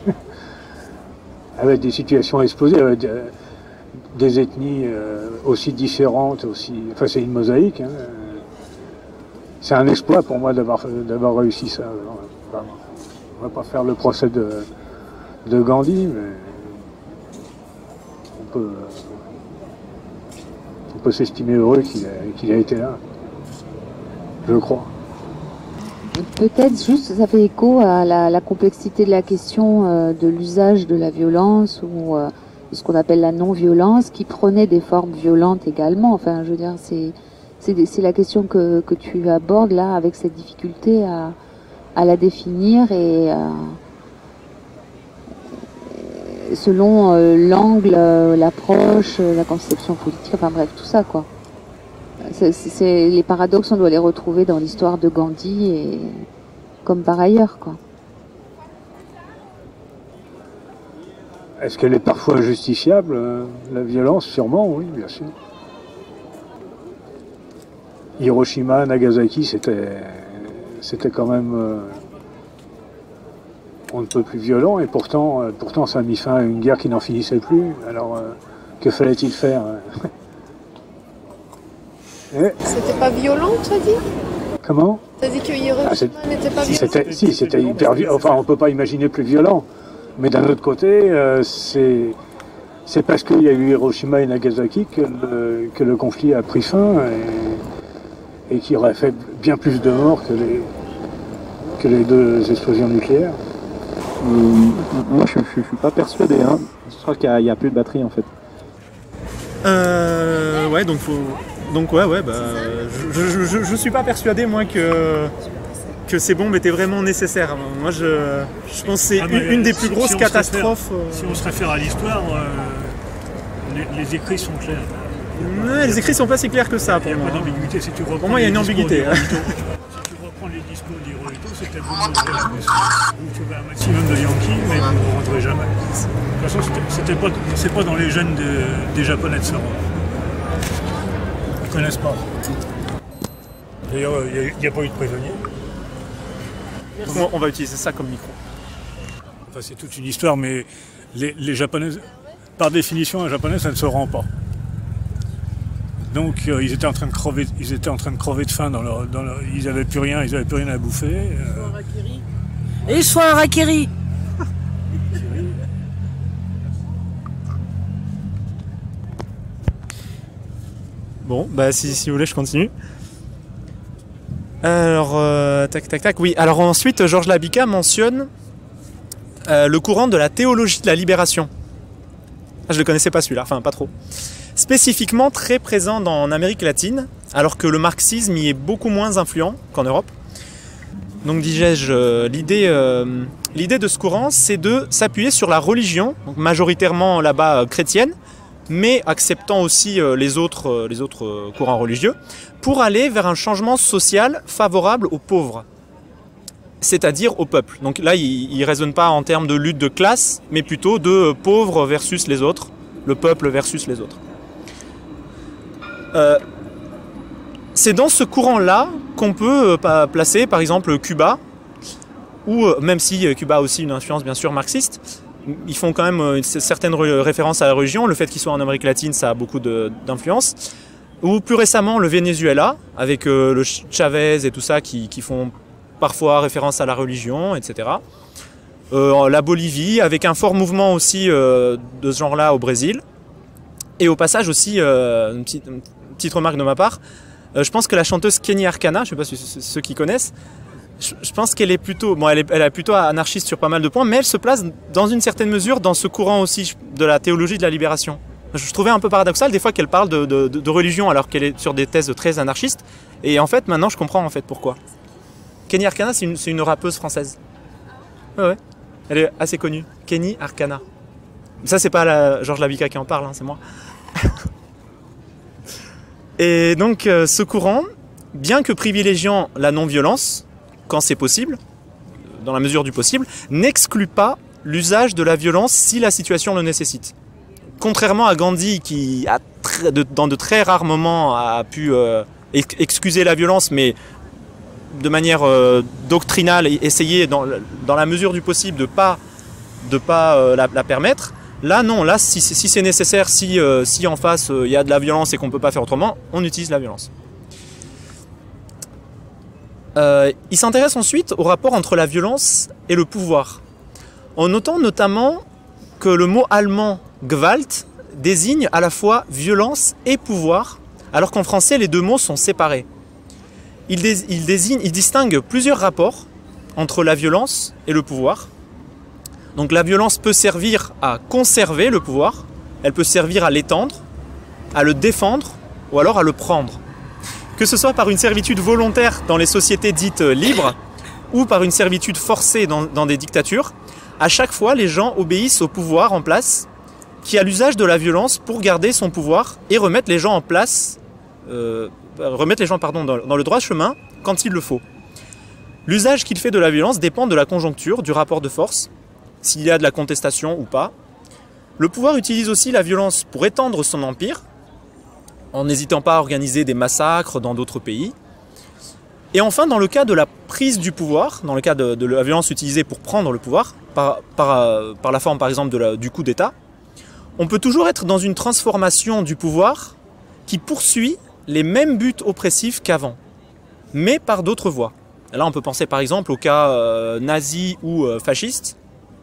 Avec des situations explosives, avec des ethnies aussi différentes, enfin c'est une mosaïque. Hein. c'est un exploit pour moi d'avoir réussi ça. Vraiment. On va pas faire le procès de Gandhi, mais on peut s'estimer heureux qu'il a été là. Je crois. Peut-être juste, ça fait écho à la complexité de la question de l'usage de la violence ou ce qu'on appelle la non-violence, qui prenait des formes violentes également. Enfin, je veux dire, c'est la question que tu abordes là, avec cette difficulté à la définir et selon l'angle, l'approche, la conception politique, enfin bref, tout ça, quoi. Les paradoxes, on doit les retrouver dans l'histoire de Gandhi et comme par ailleurs, quoi. Est-ce qu'elle est parfois justifiable, la violence? Sûrement, oui, bien sûr. Hiroshima, Nagasaki, c'était quand même on ne peut plus violent, et pourtant ça a mis fin à une guerre qui n'en finissait plus. Alors, que fallait-il faire? C'était pas violent, tu as dit? Comment? T'as dit que Hiroshima n'était pas violent? Si, c'était hyper violent. Enfin, on peut pas imaginer plus violent. Mais d'un autre côté, c'est parce qu'il y a eu Hiroshima et Nagasaki que le conflit a pris fin et qui aurait fait bien plus de morts que les deux explosions nucléaires. Moi, je suis pas persuadé. Hein. Je crois qu'il y a plus de batterie en fait. Ouais, donc je suis pas persuadé moi que ces bombes étaient vraiment nécessaires. Moi, je pense que c'est une des plus grosses catastrophes. Si on se réfère à l'histoire, les écrits sont clairs. Ouais, les écrits sont pas si clairs que ça pour moi. Il n'y a pas d'ambiguïté. Si tu reprends pour moi, il y a une ambiguïté. Si tu reprends les discours d'Hirohito, c'était vous montrer la question. Vous trouvez un maximum de Yankees, mais vous ne rentrez jamais. De toute façon, c'est pas dans les gènes des Japonais de savoir. Ils ne connaissent pas. D'ailleurs, il n'y a pas eu de prisonniers. On va utiliser ça comme micro. Enfin, c'est toute une histoire, mais les Japonais, par définition, un Japonais, ça ne se rend pas. Donc, ils étaient en train de crever de faim ils n'avaient plus rien à bouffer. Et ils sont un harakiri. Bon, bah si vous voulez, je continue. Alors, tac. Oui, alors ensuite, Georges Labika mentionne le courant de la théologie de la libération. Je ne le connaissais pas celui-là, enfin pas trop. Spécifiquement très présent en Amérique latine, alors que le marxisme y est beaucoup moins influent qu'en Europe. Donc disais-je, l'idée de ce courant, c'est de s'appuyer sur la religion, donc majoritairement là-bas chrétienne, mais acceptant aussi les autres courants religieux, pour aller vers un changement social favorable aux pauvres, c'est-à-dire au peuple. Donc là, il ne raisonne pas en termes de lutte de classe, mais plutôt de pauvres versus les autres, le peuple versus les autres. C'est dans ce courant-là qu'on peut placer par exemple Cuba, ou même si Cuba a aussi une influence bien sûr marxiste, ils font quand même une certaine référence à la religion, le fait qu'ils soient en Amérique latine ça a beaucoup d'influence, ou plus récemment le Venezuela, avec le Chavez et tout ça qui font parfois référence à la religion, etc. La Bolivie, avec un fort mouvement aussi de ce genre-là au Brésil. Et au passage aussi, une petite remarque de ma part, je pense que la chanteuse Kenny Arcana, je ne sais pas si ceux qui connaissent, je pense qu'elle est plutôt, bon, elle est plutôt anarchiste sur pas mal de points, mais elle se place dans une certaine mesure dans ce courant aussi de la théologie de la libération. Je trouvais un peu paradoxal des fois qu'elle parle de religion alors qu'elle est sur des thèses très anarchistes, et en fait maintenant je comprends en fait pourquoi. Kenny Arcana, c'est une rappeuse française. Ouais, elle est assez connue. Kenny Arcana. Ça c'est pas Georges Labika qui en parle, hein, c'est moi. Et donc ce courant, bien que privilégiant la non-violence, quand c'est possible, dans la mesure du possible, n'exclut pas l'usage de la violence si la situation le nécessite. Contrairement à Gandhi qui, dans de très rares moments, a pu excuser la violence, mais de manière doctrinale, essayer dans la mesure du possible de pas la permettre. Là non, là si c'est nécessaire, si en face il y a de la violence et qu'on ne peut pas faire autrement, on utilise la violence. Il s'intéresse ensuite au rapport entre la violence et le pouvoir, en notant notamment que le mot allemand « Gewalt » désigne à la fois violence et pouvoir, alors qu'en français les deux mots sont séparés. Il distingue plusieurs rapports entre la violence et le pouvoir. Donc la violence peut servir à conserver le pouvoir, elle peut servir à l'étendre, à le défendre ou alors à le prendre. Que ce soit par une servitude volontaire dans les sociétés dites libres ou par une servitude forcée dans des dictatures, à chaque fois les gens obéissent au pouvoir en place qui a l'usage de la violence pour garder son pouvoir et remettre les gens en place, dans le droit chemin quand il le faut. L'usage qu'il fait de la violence dépend de la conjoncture, du rapport de force, s'il y a de la contestation ou pas. Le pouvoir utilise aussi la violence pour étendre son empire, en n'hésitant pas à organiser des massacres dans d'autres pays. Et enfin, dans le cas de la prise du pouvoir, dans le cas de la violence utilisée pour prendre le pouvoir, par la forme par exemple du coup d'État, on peut toujours être dans une transformation du pouvoir qui poursuit les mêmes buts oppressifs qu'avant, mais par d'autres voies. Là, on peut penser par exemple au cas nazi ou fasciste,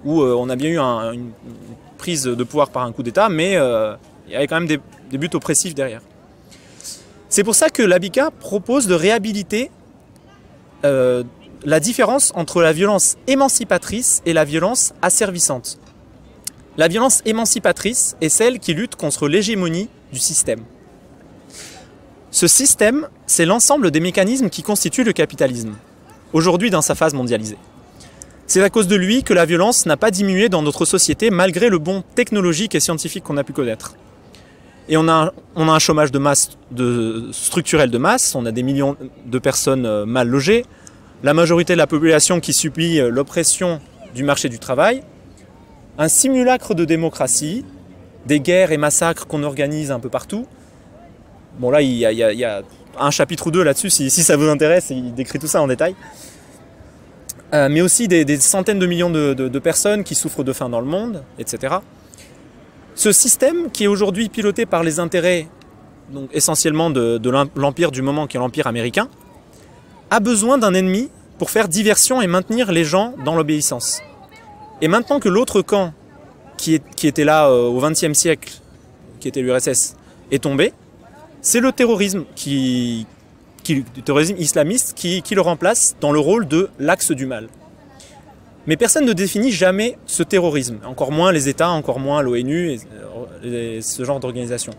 où on a bien eu une prise de pouvoir par un coup d'État, mais il y avait quand même des buts oppressifs derrière. C'est pour ça que l'Abika propose de réhabiliter la différence entre la violence émancipatrice et la violence asservissante. La violence émancipatrice est celle qui lutte contre l'hégémonie du système. Ce système, c'est l'ensemble des mécanismes qui constituent le capitalisme, aujourd'hui dans sa phase mondialisée. C'est à cause de lui que la violence n'a pas diminué dans notre société malgré le bond technologique et scientifique qu'on a pu connaître. Et on a un chômage de masse, structurel de masse, on a des millions de personnes mal logées, la majorité de la population qui subit l'oppression du marché du travail, un simulacre de démocratie, des guerres et massacres qu'on organise un peu partout. Bon là, il y a un chapitre ou deux là-dessus, si ça vous intéresse, il décrit tout ça en détail. Mais aussi des centaines de millions de personnes qui souffrent de faim dans le monde, etc. Ce système, qui est aujourd'hui piloté par les intérêts donc essentiellement de l'empire du moment, qui est l'empire américain, a besoin d'un ennemi pour faire diversion et maintenir les gens dans l'obéissance. Et maintenant que l'autre camp, qui était là au XXe siècle, qui était l'URSS, est tombé, c'est le terrorisme, le terrorisme islamiste qui le remplace dans le rôle de l'axe du mal. Mais personne ne définit jamais ce terrorisme, encore moins les États, encore moins l'ONU et ce genre d'organisation.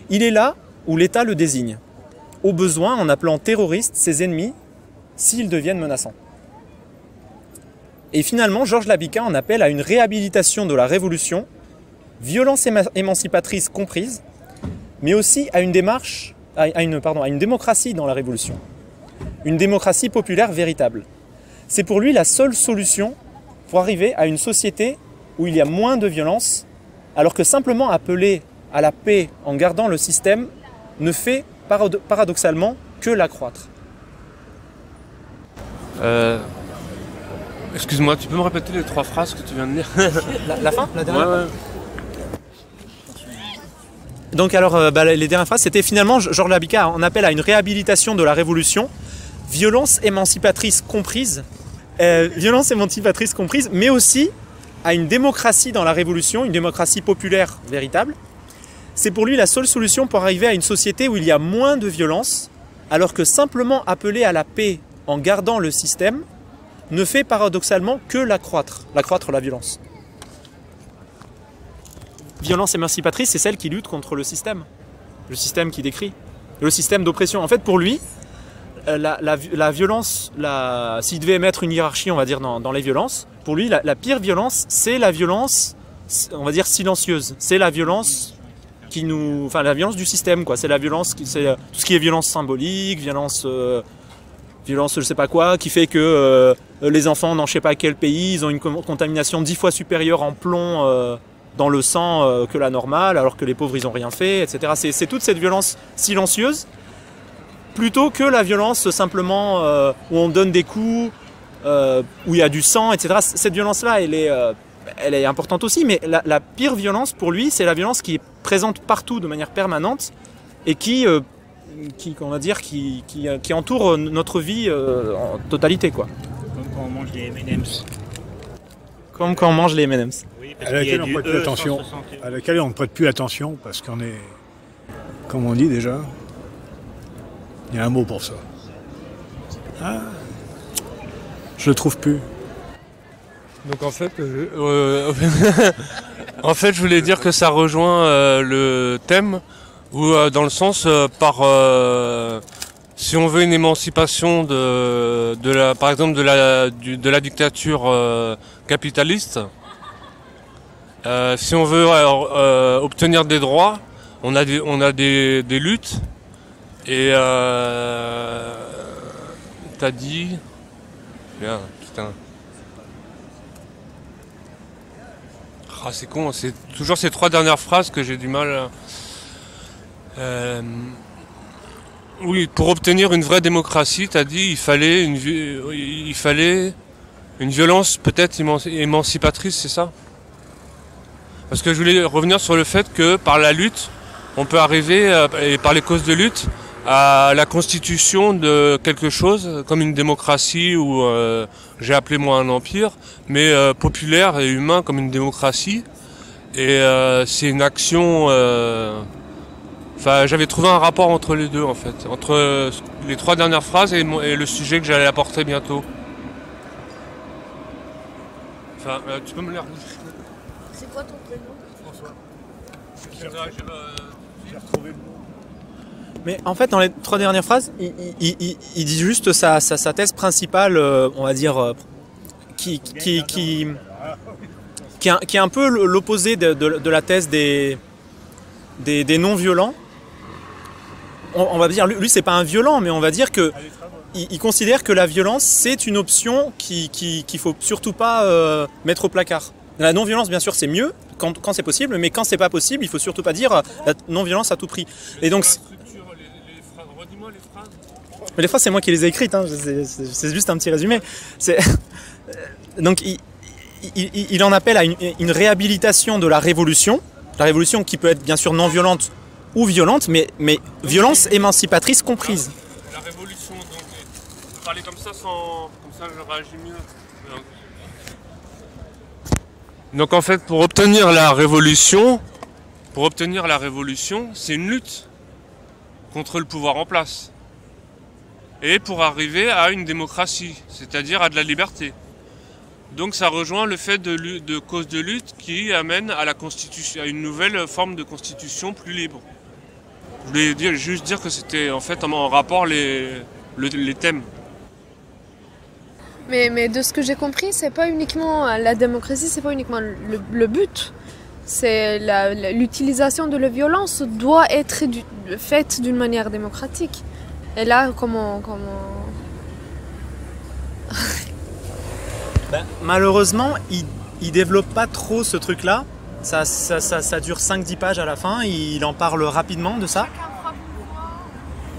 Il est là où l'État le désigne, au besoin en appelant terroristes ses ennemis s'ils deviennent menaçants. Et finalement, Georges Labika en appelle à une réhabilitation de la révolution, violence émancipatrice comprise, mais aussi à une démocratie dans la révolution, une démocratie populaire véritable. C'est pour lui la seule solution pour arriver à une société où il y a moins de violence, alors que simplement appeler à la paix en gardant le système ne fait paradoxalement que l'accroître. Excuse-moi, tu peux me répéter les 3 phrases que tu viens de dire? La fin? La dernière? Ouais. Donc alors, les dernières phrases, c'était finalement, Georges Labika en appelle à une réhabilitation de la révolution, violence émancipatrice comprise, mais aussi à une démocratie dans la révolution, une démocratie populaire véritable. C'est pour lui la seule solution pour arriver à une société où il y a moins de violence, alors que simplement appeler à la paix en gardant le système ne fait paradoxalement que l'accroître la violence. Violence émancipatrice, c'est celle qui lutte contre le système qui décrit, le système d'oppression. En fait, pour lui, la violence, s'il devait mettre une hiérarchie, on va dire, dans les violences, pour lui, la pire violence, c'est la violence, on va dire, silencieuse. C'est la violence la violence du système, quoi. C'est la violence, c'est tout ce qui est violence symbolique, violence je sais pas quoi, qui fait que les enfants dans je sais pas quel pays, ils ont une contamination 10 fois supérieure en plomb dans le sang que la normale, alors que les pauvres ils ont rien fait, etc. C'est toute cette violence silencieuse, plutôt que la violence simplement où on donne des coups, où il y a du sang, etc. Cette violence-là, elle est importante aussi, mais la pire violence pour lui, c'est la violence qui est présente partout de manière permanente et qui on va dire, qui entoure notre vie en totalité, quoi. Comme quand on mange des M&M's. Comme quand on mange les M&M's. Oui, À laquelle on ne prête plus attention. À laquelle on ne prête plus attention parce qu'on est, comme on dit déjà, il y a un mot pour ça. Ah, je le trouve plus. Donc en fait, en fait, je voulais dire que ça rejoint le thème, où dans le sens si on veut une émancipation par exemple de la dictature capitaliste, si on veut obtenir des droits, on a des luttes. Et t'as dit, bien, putain. Ah, c'est con, c'est toujours ces 3 dernières phrases que j'ai du mal. Oui, pour obtenir une vraie démocratie, t'as dit, il fallait une violence peut-être émancipatrice, c'est ça? Parce que je voulais revenir sur le fait que par la lutte, on peut arriver, et par les causes de lutte, à la constitution de quelque chose, comme une démocratie, ou j'ai appelé moi un empire, mais populaire et humain comme une démocratie. Et c'est une action... Enfin, j'avais trouvé un rapport entre les deux, en fait, entre les 3 dernières phrases et le sujet que j'allais apporter bientôt. Enfin, tu peux me les redire? C'est quoi ton prénom? François. J'ai retrouvé le mot. Mais en fait, dans les 3 dernières phrases, il dit juste sa thèse principale, on va dire, qui est un peu l'opposé de la thèse des non-violents. On va dire, lui c'est pas un violent, mais on va dire que il considère que la violence c'est une option qu'il faut surtout pas mettre au placard. La non-violence, bien sûr, c'est mieux quand c'est possible, mais quand c'est pas possible, il faut surtout pas dire la non-violence à tout prix. Et donc, redis-moi les phrases. mais les phrases, c'est moi qui les ai écrites, hein, c'est juste un petit résumé. Donc, il en appelle à une réhabilitation de la révolution qui peut être bien sûr non violente ou violente, mais violence émancipatrice comprise. La révolution, donc, on peut parler comme ça je réagis mieux. Donc en fait, pour obtenir la révolution, c'est une lutte contre le pouvoir en place. Et pour arriver à une démocratie, c'est-à-dire à de la liberté. Donc ça rejoint le fait de cause de lutte qui amène à la constitution, à une nouvelle forme de constitution plus libre. Je voulais juste dire que c'était en fait en rapport les thèmes. Mais de ce que j'ai compris, c'est pas uniquement la démocratie, c'est pas uniquement le but. C'est l'utilisation de la violence doit être faite d'une manière démocratique. Et là, comment... Malheureusement, il développe pas trop ce truc-là. Ça dure 5-10 pages à la fin. Il en parle rapidement de ça.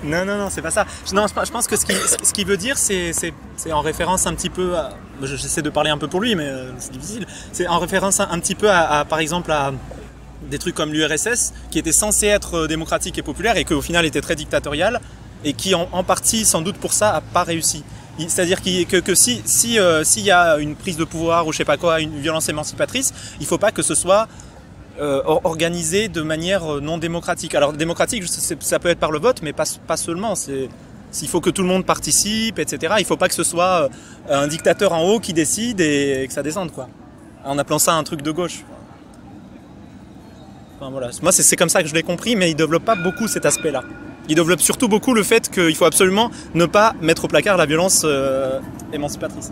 Non, c'est pas ça. Non, je pense que ce qu'il veut dire, c'est en référence un petit peu à... J'essaie de parler un peu pour lui, mais c'est difficile. C'est en référence un petit peu par exemple, à des trucs comme l'URSS, qui était censé être démocratique et populaire, et qui au final était très dictatorial, et qui en partie, sans doute pour ça, n'a pas réussi. C'est-à-dire que s'il y a une prise de pouvoir ou je sais pas quoi, une violence émancipatrice, il ne faut pas que ce soit organisé de manière non démocratique. Alors démocratique, ça peut être par le vote, mais pas seulement. Il faut que tout le monde participe, etc. Il ne faut pas que ce soit un dictateur en haut qui décide et que ça descende, quoi. En appelant ça un truc de gauche. Enfin, voilà. Moi, c'est comme ça que je l'ai compris, mais il ne développe pas beaucoup cet aspect-là. Il développe surtout beaucoup le fait qu'il faut absolument ne pas mettre au placard la violence émancipatrice.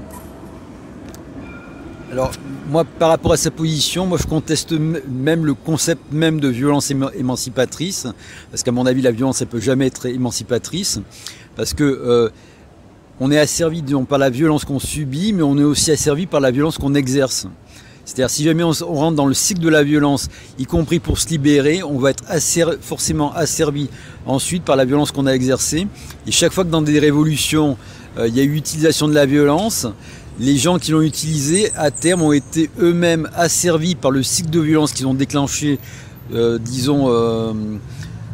Alors, moi, par rapport à sa position, moi, je conteste même le concept même de violence émancipatrice, parce qu'à mon avis, la violence, elle peut jamais être émancipatrice, parce que on est asservi, disons, par la violence qu'on subit, mais on est aussi asservi par la violence qu'on exerce. C'est-à-dire, si jamais on rentre dans le cycle de la violence, y compris pour se libérer, on va être forcément asservi ensuite par la violence qu'on a exercée. Et chaque fois que dans des révolutions, il y a eu utilisation de la violence, les gens qui l'ont utilisée, à terme, ont été eux-mêmes asservis par le cycle de violence qu'ils ont déclenché, disons,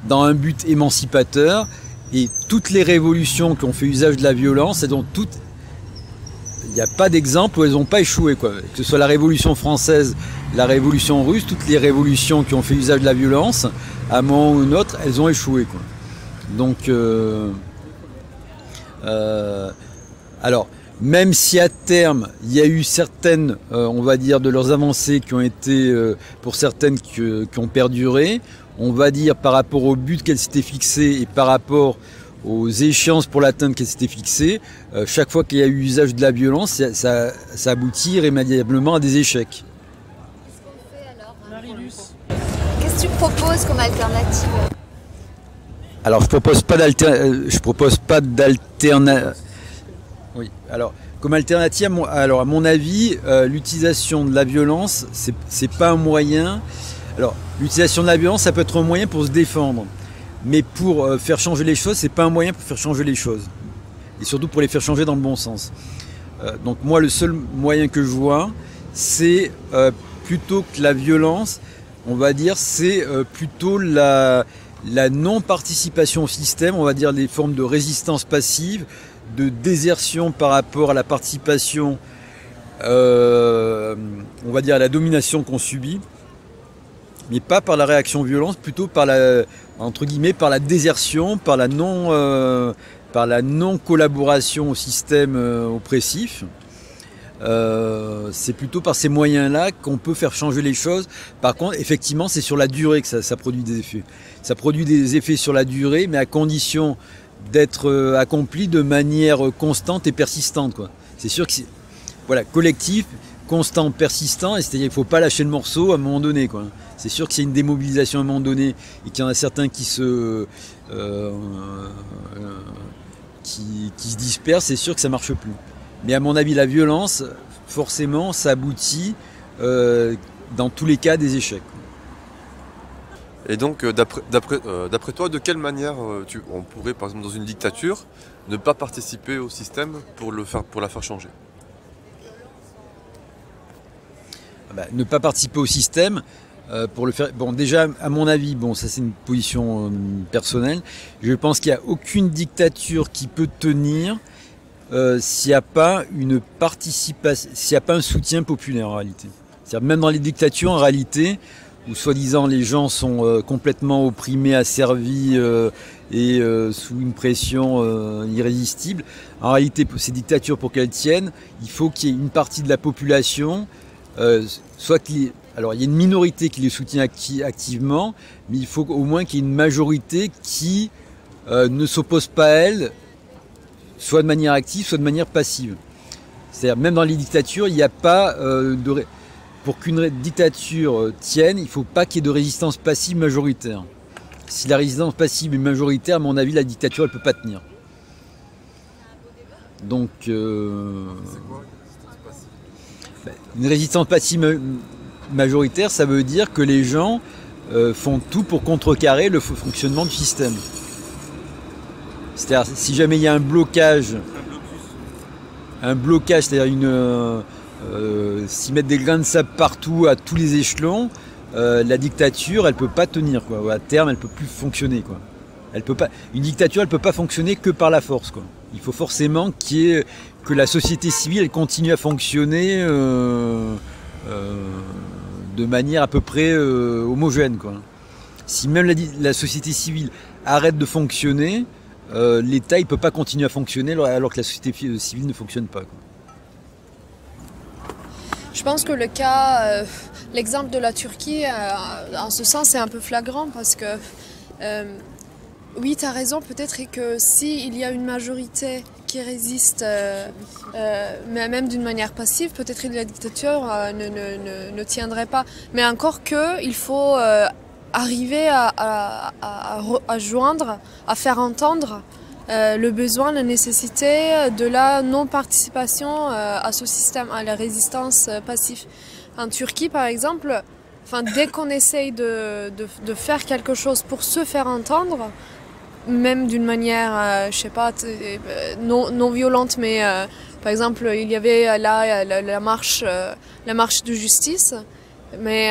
dans un but émancipateur. Et toutes les révolutions qui ont fait usage de la violence, et donc toutes, il n'y a pas d'exemple où elles n'ont pas échoué, quoi. Que ce soit la Révolution française, la Révolution russe, toutes les révolutions qui ont fait usage de la violence, à un moment ou un autre, elles ont échoué, quoi. Donc, alors, même si à terme, il y a eu certaines, on va dire, de leurs avancées qui ont été, pour certaines, qui ont perduré, on va dire par rapport au but qu'elles s'étaient fixées et par rapport aux échéances pour l'atteindre qu'elles s'étaient fixées, chaque fois qu'il y a eu usage de la violence, ça aboutit irrémédiablement à des échecs. Qu'est-ce que tu proposes comme alternative? Alors je propose pas d'alternative. Oui. Alors comme alternative, à mon avis, l'utilisation de la violence, c'est pas un moyen. Alors l'utilisation de la violence, ça peut être un moyen pour se défendre, mais pour faire changer les choses, c'est pas un moyen pour faire changer les choses, et surtout pour les faire changer dans le bon sens. Donc moi, le seul moyen que je vois, c'est plutôt que la violence, on va dire, c'est plutôt la non-participation au système, on va dire les formes de résistance passive, de désertion par rapport à la participation, on va dire à la domination qu'on subit, mais pas par la réaction violente, plutôt par la, entre guillemets, par la désertion, par la non-collaboration au système oppressif. C'est plutôt par ces moyens-là qu'on peut faire changer les choses. Par contre, effectivement, c'est sur la durée que ça produit des effets. Ça produit des effets sur la durée, mais à condition d'être accompli de manière constante et persistante, quoi. C'est sûr que c'est, voilà, collectif, constant, persistant, et c'est-à-dire qu'il ne faut pas lâcher le morceau à un moment donné, quoi. C'est sûr que c'est une démobilisation à un moment donné et qu'il y en a certains qui se dispersent, c'est sûr que ça ne marche plus. Mais à mon avis, la violence, forcément, ça aboutit dans tous les cas à des échecs. Et donc, d'après toi, de quelle manière on pourrait, par exemple, dans une dictature, ne pas participer au système pour la faire changer? Ne pas participer au système, pour le faire. Bon, déjà, à mon avis, bon, ça c'est une position personnelle. Je pense qu'il n'y a aucune dictature qui peut tenir s'il n'y a pas une participation, s'il n'y a pas un soutien populaire en réalité. C'est-à-dire même dans les dictatures, en réalité, où soi-disant les gens sont complètement opprimés, asservis et sous une pression irrésistible. En réalité, pour ces dictatures, pour qu'elles tiennent, il faut qu'il y ait une partie de la population, soit qu'il alors il y a une minorité qui les soutient activement, mais il faut au moins qu'il y ait une majorité qui ne s'oppose pas à elle, soit de manière active, soit de manière passive. C'est-à-dire même dans les dictatures, il n'y a pas pour qu'une dictature tienne, il ne faut pas qu'il y ait de résistance passive majoritaire. Si la résistance passive est majoritaire, à mon avis, la dictature elle peut pas tenir. Donc C'est quoi une résistance passive? Une résistance passive majoritaire, ça veut dire que les gens font tout pour contrecarrer le fonctionnement du système. C'est-à-dire, si jamais il y a un blocage, c'est-à-dire s'y mettre des grains de sable partout, à tous les échelons, la dictature, elle peut pas tenir, quoi. À terme, elle peut plus fonctionner, quoi. Elle peut pas. Une dictature, elle peut pas fonctionner que par la force, quoi. Il faut forcément que la société civile, elle continue à fonctionner de manière à peu près homogène, quoi. Si même la société civile arrête de fonctionner, l'État il peut pas continuer à fonctionner alors que la société civile ne fonctionne pas, quoi. Je pense que l'exemple de la Turquie, en ce sens, c'est un peu flagrant parce que, oui, tu as raison, peut-être que s'il y a une majorité qui résiste, mais même d'une manière passive, peut-être que la dictature ne tiendrait pas. Mais encore il faut arriver à joindre, à faire entendre le besoin, la nécessité de la non-participation à ce système, à la résistance passive. En Turquie, par exemple, dès qu'on essaye de faire quelque chose pour se faire entendre, même d'une manière, je sais pas, non violente, mais par exemple, il y avait là la marche de justice, mais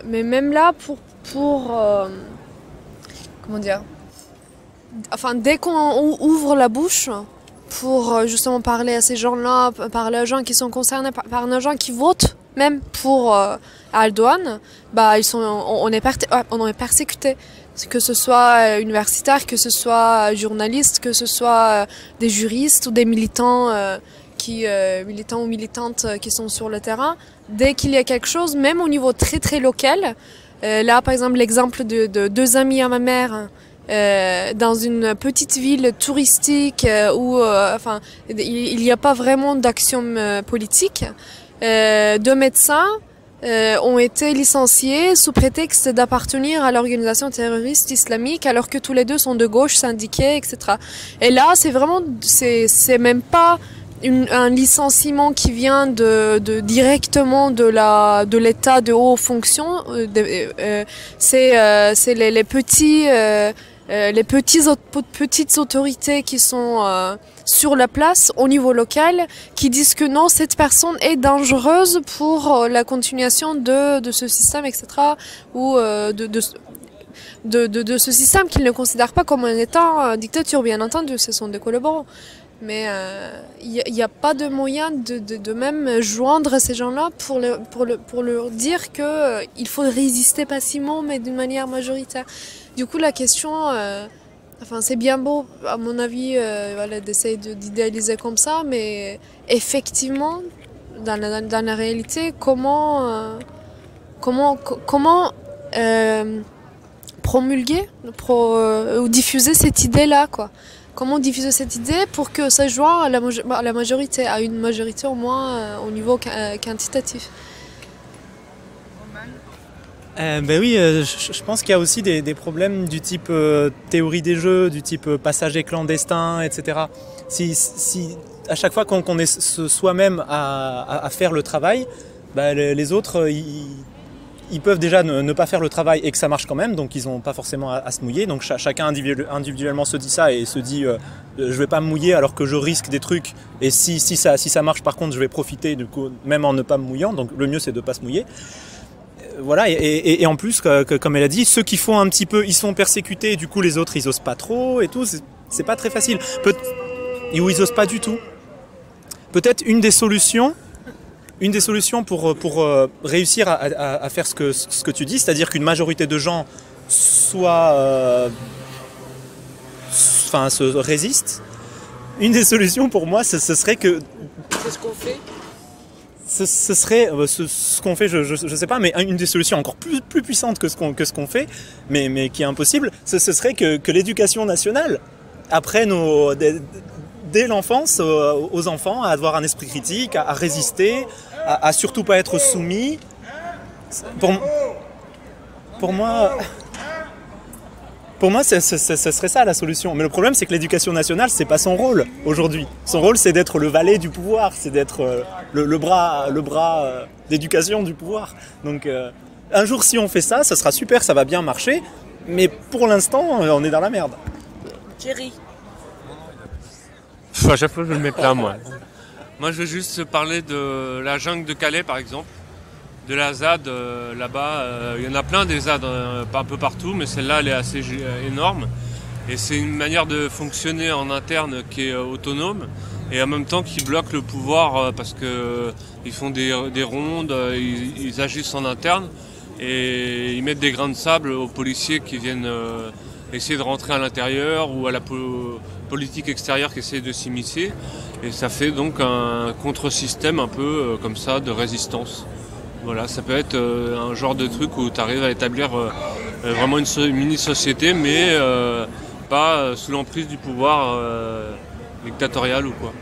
même là, pour comment dire, dès qu'on ouvre la bouche pour justement parler à ces gens-là, parler aux gens qui sont concernés, parler aux gens qui votent même pour Erdogan, on est persécuté. Que ce soit universitaire, que ce soit journaliste, que ce soit des juristes ou des militants militants ou militantes qui sont sur le terrain. Dès qu'il y a quelque chose, même au niveau très très local, là par exemple l'exemple de deux amis à ma mère dans une petite ville touristique où il n'y a pas vraiment d'action politique, deux médecins ont été licenciés sous prétexte d'appartenir à l'organisation terroriste islamique alors que tous les deux sont de gauche, syndiqués, etc. Et là, c'est même pas un licenciement qui vient directement de l'état de haute fonction. C'est les petites autorités qui sont sur la place au niveau local qui disent que non, cette personne est dangereuse pour la continuation de ce système, etc. ou de ce système qu'ils ne considèrent pas comme un État dictature, bien entendu, ce sont des collaborants. Mais il n'y a pas de moyen de même joindre ces gens-là pour leur dire qu'il faut résister passivement, mais d'une manière majoritaire. Du coup, la question, c'est bien beau, à mon avis, d'essayer d'idéaliser comme ça, mais effectivement, dans la réalité, comment promulguer ou diffuser cette idée-là, quoi. Comment diffuser cette idée pour que ça joue à la majorité, à une majorité au moins au niveau quantitatif. Oui, je pense qu'il y a aussi des problèmes du type théorie des jeux, du type passager clandestin, etc. Si à chaque fois qu'on est soi-même à faire le travail, les autres, ils peuvent déjà ne pas faire le travail et que ça marche quand même, donc ils n'ont pas forcément à se mouiller. Donc chacun individuellement se dit ça et se dit je vais pas me mouiller alors que je risque des trucs, et si ça marche par contre je vais profiter du coup, même en ne pas me mouillant, donc le mieux c'est de ne pas se mouiller. Voilà, et en plus, comme elle a dit, ceux qui font un petit peu, ils sont persécutés, et du coup les autres ils osent pas trop et tout, c'est pas très facile. Ou ils osent pas du tout. Peut-être une des solutions pour réussir à faire ce que tu dis, c'est-à-dire qu'une majorité de gens se résistent, une des solutions pour moi, ce serait que... C'est ce qu'on fait. Ce serait ce qu'on fait, je sais pas, mais une des solutions encore plus puissantes que ce qu'on fait, mais qui est impossible, ce serait que l'éducation nationale apprenne dès l'enfance aux enfants à avoir un esprit critique, à résister, à surtout pas être soumis. Pour moi, ce serait ça la solution. Mais le problème, c'est que l'éducation nationale, c'est pas son rôle aujourd'hui. Son rôle, c'est d'être le valet du pouvoir, c'est d'être le bras d'éducation du pouvoir. Donc, un jour, si on fait ça, ça sera super, ça va bien marcher. Mais pour l'instant, on est dans la merde. Thierry. À chaque fois, je me mets plein, moi. Moi, je veux juste parler de la jungle de Calais, par exemple. De la ZAD, là-bas, il y en a plein des ZAD, un peu partout, mais celle-là, elle est assez énorme. Et c'est une manière de fonctionner en interne qui est autonome et en même temps qui bloque le pouvoir parce qu'ils font des rondes, ils agissent en interne et ils mettent des grains de sable aux policiers qui viennent essayer de rentrer à l'intérieur ou à la politique extérieure qui essaie de s'immiscer. Et ça fait donc un contre-système un peu comme ça de résistance. Voilà, ça peut être un genre de truc où tu arrives à établir vraiment une mini-société, mais pas sous l'emprise du pouvoir dictatorial ou quoi.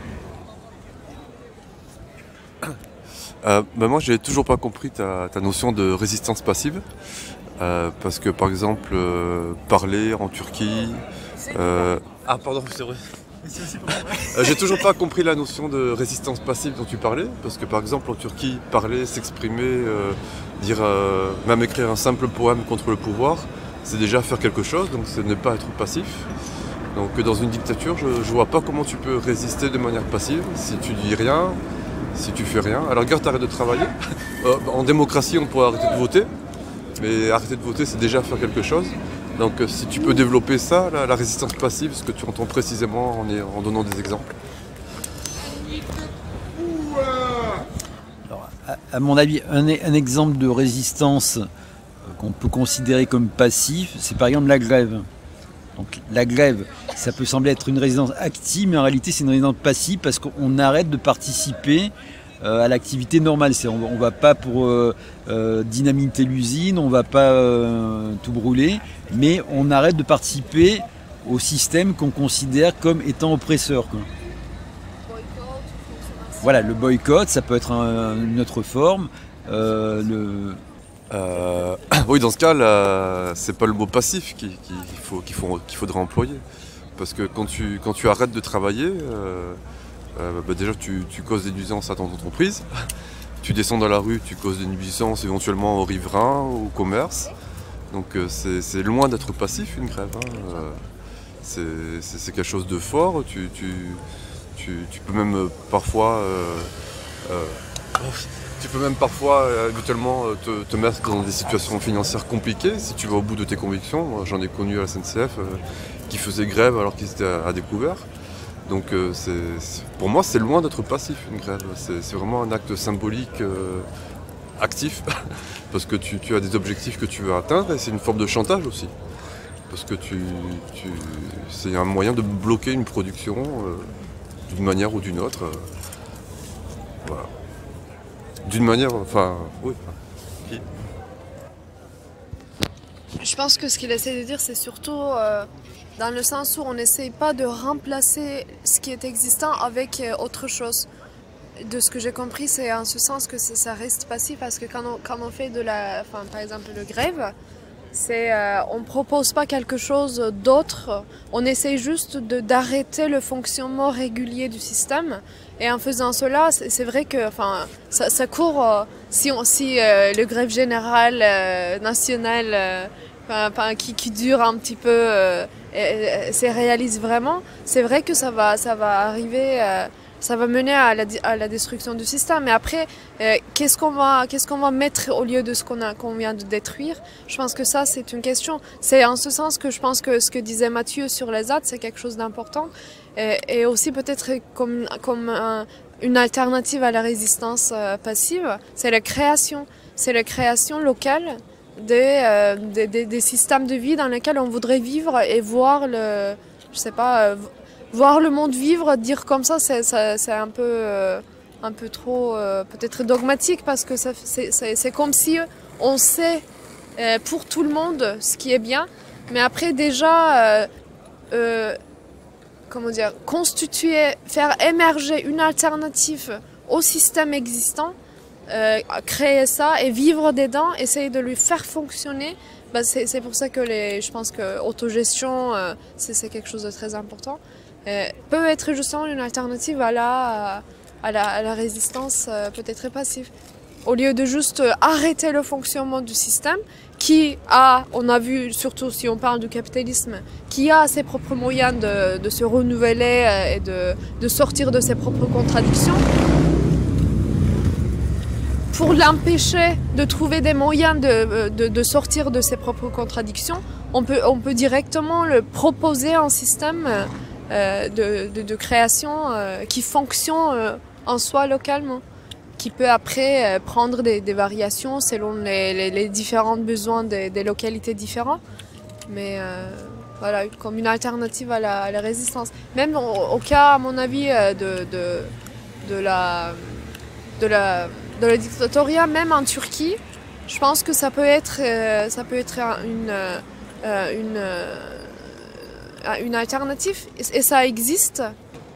Moi, j'ai toujours pas compris ta notion de résistance passive. Parce que, par exemple, parler en Turquie... Ah, pardon, c'est vrai. J'ai toujours pas compris la notion de résistance passive dont tu parlais, parce que par exemple en Turquie, parler, s'exprimer, même écrire un simple poème contre le pouvoir, c'est déjà faire quelque chose, donc c'est ne pas être passif. Donc dans une dictature, je vois pas comment tu peux résister de manière passive si tu dis rien, si tu fais rien. Alors regarde, t'arrêtes de travailler. En démocratie, on pourrait arrêter de voter, mais arrêter de voter, c'est déjà faire quelque chose. Donc si tu peux développer ça, la résistance passive, ce que tu entends précisément en donnant des exemples. Alors, à mon avis, un exemple de résistance qu'on peut considérer comme passif, c'est par exemple la grève. Donc la grève, ça peut sembler être une résistance active, mais en réalité c'est une résistance passive parce qu'on arrête de participer à l'activité normale. On ne va pas pour dynamiter l'usine, on ne va pas tout brûler, mais on arrête de participer au système qu'on considère comme étant oppresseur, quoi. Voilà, le boycott, ça peut être une autre forme. Oui, dans ce cas, c'est pas le mot passif qu'il faudrait employer. Parce que quand tu arrêtes de travailler, déjà tu causes des nuisances à ton entreprise. Tu descends dans la rue, tu causes des nuisances éventuellement aux riverains, au commerce. Donc c'est loin d'être passif une grève. C'est quelque chose de fort. Tu peux même parfois... Tu peux même parfois habituellement te mettre dans des situations financières compliquées si tu vas au bout de tes convictions. J'en ai connu à la SNCF qui faisaient grève alors qu'ils étaient à découvert. Donc pour moi c'est loin d'être passif une grève. C'est vraiment un acte symbolique actif parce que tu as des objectifs que tu veux atteindre et c'est une forme de chantage aussi. Parce que c'est un moyen de bloquer une production d'une manière ou d'une autre. Voilà. D'une manière, enfin, oui. Je pense que ce qu'il essaie de dire, c'est surtout dans le sens où on n'essaye pas de remplacer ce qui est existant avec autre chose. De ce que j'ai compris, c'est en ce sens que ça reste passif parce que quand on fait par exemple, de grève, on ne propose pas quelque chose d'autre, on essaye juste d'arrêter le fonctionnement régulier du système. Et en faisant cela, c'est vrai que ça court, si le grève générale nationale qui dure un petit peu se réalise vraiment, c'est vrai que ça va arriver... ça va mener à la destruction du système. Mais après, qu'est-ce qu'on va mettre au lieu de ce qu'on vient de détruire? Je pense que ça, c'est une question. C'est en ce sens que je pense que ce que disait Mathieu sur les ZAD, c'est quelque chose d'important. Et aussi peut-être comme une alternative à la résistance passive, c'est la création. C'est la création locale des systèmes de vie dans lesquels on voudrait vivre et voir voir le monde vivre, dire comme ça, c'est un peu trop peut-être dogmatique parce que c'est comme si on sait pour tout le monde ce qui est bien, mais après déjà constituer, faire émerger une alternative au système existant, créer ça et vivre dedans, essayer de lui faire fonctionner. C'est pour ça que je pense que autogestion, c'est quelque chose de très important. Peut être justement une alternative à la résistance peut-être passive. Au lieu de juste arrêter le fonctionnement du système qui on a vu, surtout si on parle du capitalisme, qui a ses propres moyens de se renouveler et de sortir de ses propres contradictions. Pour l'empêcher de trouver des moyens de sortir de ses propres contradictions, on peut directement le proposer un système de création qui fonctionne en soi localement, qui peut après prendre des variations selon les différents besoins des localités différentes, mais voilà, comme une alternative à la résistance. Même au cas, à mon avis, de la dictatoriat, même en Turquie, je pense que ça peut être une alternative, et ça existe,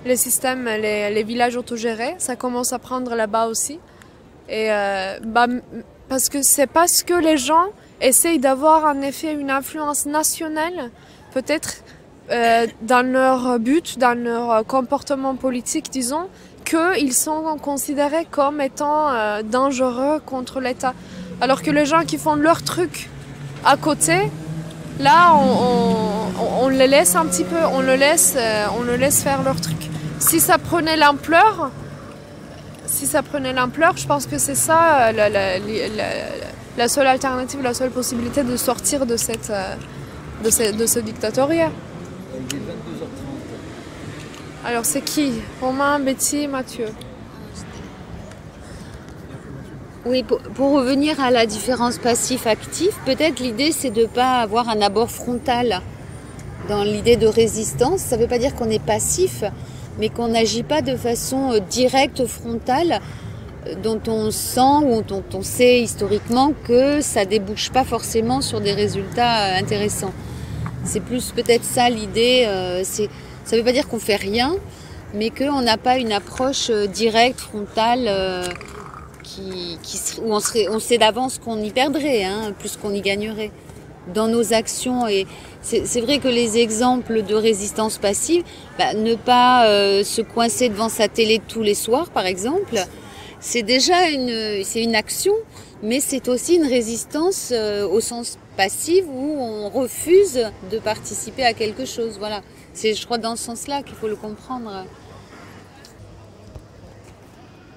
les systèmes, les villages autogérés, ça commence à prendre là-bas aussi. Et parce que les gens essayent d'avoir en effet une influence nationale, peut-être dans leur but, dans leur comportement politique, disons, qu'ils sont considérés comme étant dangereux contre l'État. Alors que les gens qui font leur truc à côté, là, on les laisse un petit peu, on le laisse faire leur truc. Si ça prenait l'ampleur, je pense que c'est ça la seule alternative, la seule possibilité de sortir de de ce dictatoriat. Alors c'est qui? Romain, Betty, Mathieu? Oui, pour revenir à la différence passif-actif, peut-être l'idée c'est de ne pas avoir un abord frontal dans l'idée de résistance. Ça ne veut pas dire qu'on est passif, mais qu'on n'agit pas de façon directe, frontale, dont on sent ou dont on sait historiquement que ça ne débouche pas forcément sur des résultats intéressants. C'est plus peut-être ça l'idée. Ça ne veut pas dire qu'on ne fait rien, mais qu'on n'a pas une approche directe, frontale, où on sait d'avance qu'on y perdrait, plus qu'on y gagnerait dans nos actions. Et c'est vrai que les exemples de résistance passive, ne pas se coincer devant sa télé tous les soirs, par exemple, c'est déjà une action, mais c'est aussi une résistance au sens passif où on refuse de participer à quelque chose. Voilà. C'est, je crois, dans ce sens-là qu'il faut le comprendre.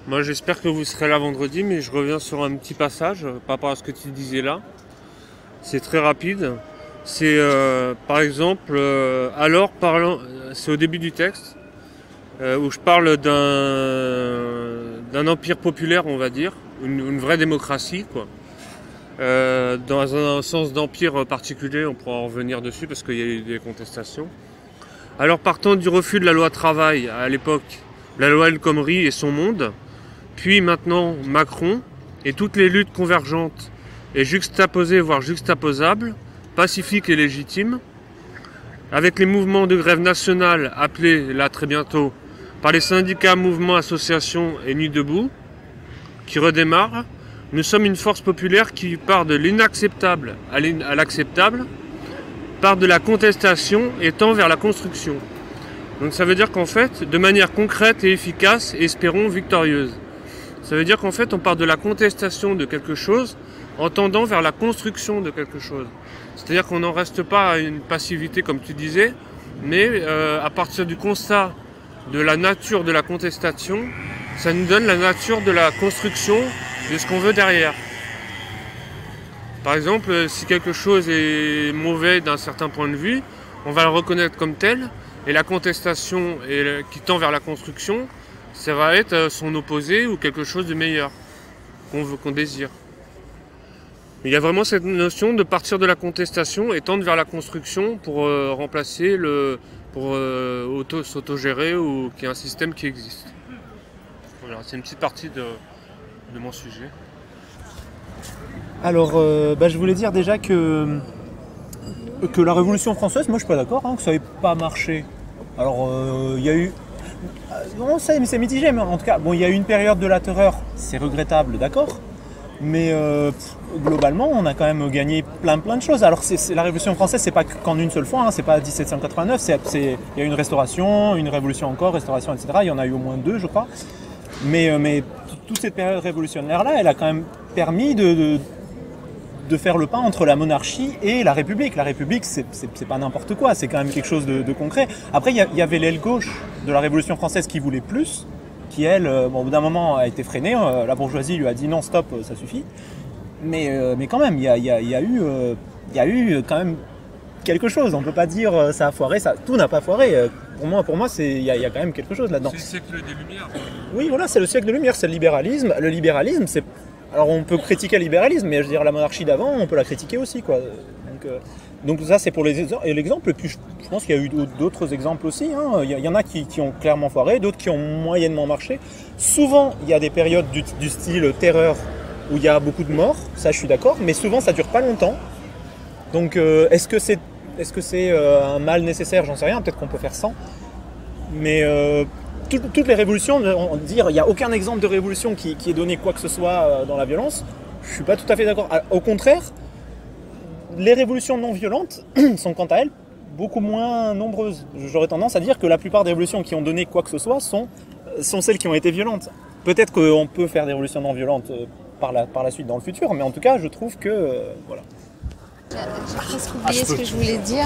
Moi, j'espère que vous serez là vendredi, mais je reviens sur un petit passage par rapport à ce que tu disais là. C'est très rapide. C'est, par exemple, c'est au début du texte, où je parle d'un empire populaire, on va dire, une vraie démocratie, quoi. Dans un sens d'empire particulier, on pourra en revenir dessus parce qu'il y a eu des contestations. Alors, partant du refus de la loi travail à l'époque, la loi El Khomri et son monde, puis maintenant Macron et toutes les luttes convergentes et juxtaposées, voire juxtaposables, pacifiques et légitimes, avec les mouvements de grève nationale appelés là très bientôt par les syndicats, mouvements, associations et Nuit debout, qui redémarrent, nous sommes une force populaire qui part de l'inacceptable à l'acceptable, part de la contestation et tend vers la construction. Donc ça veut dire qu'en fait, de manière concrète et efficace, et espérons victorieuse. Ça veut dire qu'en fait, on part de la contestation de quelque chose en tendant vers la construction de quelque chose. C'est-à-dire qu'on n'en reste pas à une passivité, comme tu disais, mais à partir du constat de la nature de la contestation, ça nous donne la nature de la construction de ce qu'on veut derrière. Par exemple, si quelque chose est mauvais d'un certain point de vue, on va le reconnaître comme tel, et la contestation qui tend vers la construction, ça va être son opposé ou quelque chose de meilleur qu'on désire. Il y a vraiment cette notion de partir de la contestation et tendre vers la construction pour remplacer pour s'autogérer ou qu'il y ait un système qui existe. Voilà, c'est une petite partie de mon sujet. Alors, je voulais dire déjà que la Révolution française, moi je suis pas d'accord, que ça n'avait pas marché. Alors, il y a eu... Non, c'est mitigé, mais en tout cas, il y a eu une période de la terreur, c'est regrettable, d'accord. Mais globalement, on a quand même gagné plein de choses. Alors, la Révolution française, c'est pas qu'en une seule fois, c'est pas 1789, il y a eu une restauration, une révolution encore, restauration, etc. Il y en a eu au moins 2, je crois. Mais toute cette période révolutionnaire-là, elle a quand même permis de faire le pas entre la monarchie et la République. La République, c'est pas n'importe quoi, c'est quand même quelque chose de concret. Après, il y avait l'aile gauche de la Révolution française qui voulait plus, qui elle, au bout d'un moment, a été freinée. La bourgeoisie lui a dit non, stop, ça suffit. Mais quand même, il y a eu quand même quelque chose. On ne peut pas dire ça a foiré, tout n'a pas foiré. Pour moi, il y a quand même quelque chose là-dedans. C'est le siècle des Lumières. Oui, voilà, c'est le siècle des Lumières, c'est le libéralisme. Le libéralisme, c'est... Alors on peut critiquer le libéralisme, mais je veux dire la monarchie d'avant, on peut la critiquer aussi, quoi. Donc ça c'est pour l'exemple, et puis je pense qu'il y a eu d'autres exemples aussi. Il y en a qui ont clairement foiré, d'autres qui ont moyennement marché. Souvent il y a des périodes du style terreur où il y a beaucoup de morts, ça je suis d'accord, mais souvent ça dure pas longtemps. Donc est-ce que c'est un mal nécessaire? J'en sais rien, peut-être qu'on peut faire sans. Mais toutes les révolutions, dire il n'y a aucun exemple de révolution qui ait donné quoi que ce soit dans la violence, je ne suis pas tout à fait d'accord. Au contraire, les révolutions non violentes sont quant à elles beaucoup moins nombreuses. J'aurais tendance à dire que la plupart des révolutions qui ont donné quoi que ce soit sont celles qui ont été violentes. Peut-être qu'on peut faire des révolutions non violentes par la suite dans le futur, mais en tout cas je trouve que... voilà. J'ai presque oublié ce que je voulais dire.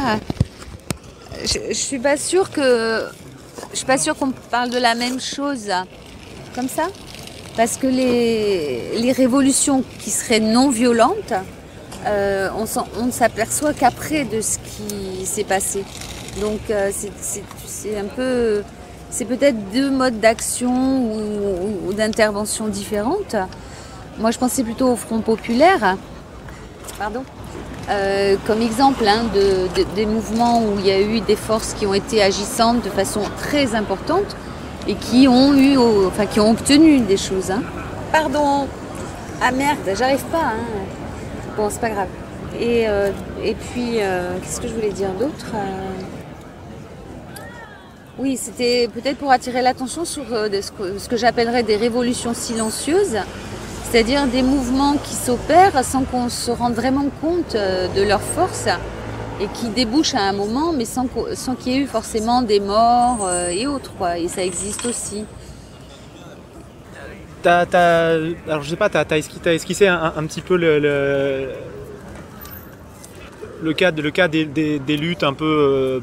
Je suis pas sûre qu'on parle de la même chose comme ça, parce que les révolutions qui seraient non violentes, on ne s'aperçoit qu'après de ce qui s'est passé. Donc c'est un peu, c'est peut-être deux modes d'action ou d'intervention différentes. Moi je pensais plutôt au Front populaire, comme exemple des mouvements où il y a eu des forces qui ont été agissantes de façon très importante et qui ont obtenu des choses. Pardon. Ah merde, j'arrive pas. Bon, c'est pas grave. Et puis, qu'est-ce que je voulais dire d'autre? Oui, c'était peut-être pour attirer l'attention sur ce que j'appellerais des révolutions silencieuses, c'est-à-dire des mouvements qui s'opèrent sans qu'on se rende vraiment compte de leur force et qui débouchent à un moment, mais sans qu'il y ait eu forcément des morts et autres, quoi. Et ça existe aussi. Alors je sais pas, t'as esquissé un petit peu le cas des luttes un peu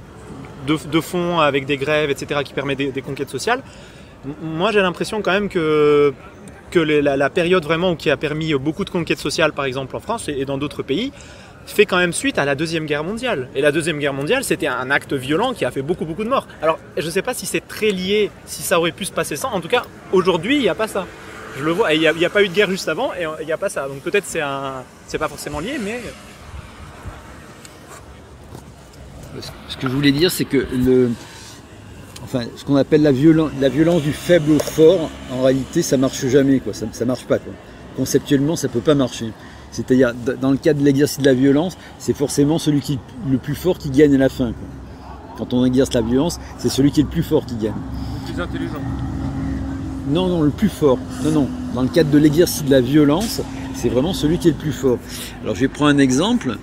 de fond avec des grèves, etc., qui permet des conquêtes sociales. Moi j'ai l'impression quand même que la période vraiment qui a permis beaucoup de conquêtes sociales, par exemple en France et dans d'autres pays, fait quand même suite à la Deuxième Guerre mondiale. Et la Deuxième Guerre mondiale, c'était un acte violent qui a fait beaucoup de morts. Alors je sais pas si c'est très lié, si ça aurait pu se passer sans. En tout cas, aujourd'hui, il n'y a pas ça. Je le vois, il n'y a pas eu de guerre juste avant et il n'y a pas ça. Donc peut-être c'est pas forcément lié, mais... Ce que je voulais dire, c'est que ce qu'on appelle la violence du faible au fort, en réalité, ça marche jamais, quoi. Ça marche pas, quoi. Conceptuellement, ça peut pas marcher. C'est-à-dire, dans le cas de l'exercice de la violence, c'est forcément celui qui est le plus fort qui gagne à la fin, quoi. Quand on exerce la violence, c'est celui qui est le plus fort qui gagne. Le plus intelligent. Non, le plus fort. Non. Dans le cadre de l'exercice de la violence, c'est vraiment celui qui est le plus fort. Alors, je vais prendre un exemple.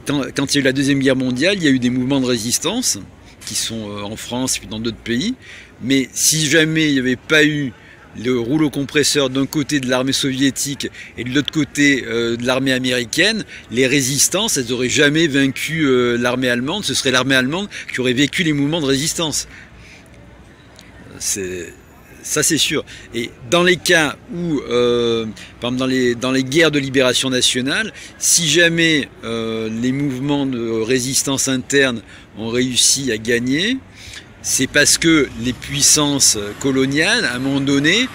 Quand il y a eu la Deuxième Guerre mondiale, il y a eu des mouvements de résistance qui sont en France et puis dans d'autres pays. Mais si jamais il n'y avait pas eu le rouleau compresseur d'un côté de l'armée soviétique et de l'autre côté de l'armée américaine, les résistances, elles n'auraient jamais vaincu l'armée allemande. Ce serait l'armée allemande qui aurait vécu les mouvements de résistance. Ça c'est sûr. Et dans les cas où, par exemple dans les guerres de libération nationale, si jamais les mouvements de résistance interne ont réussi à gagner, c'est parce que les puissances coloniales, à un moment donné,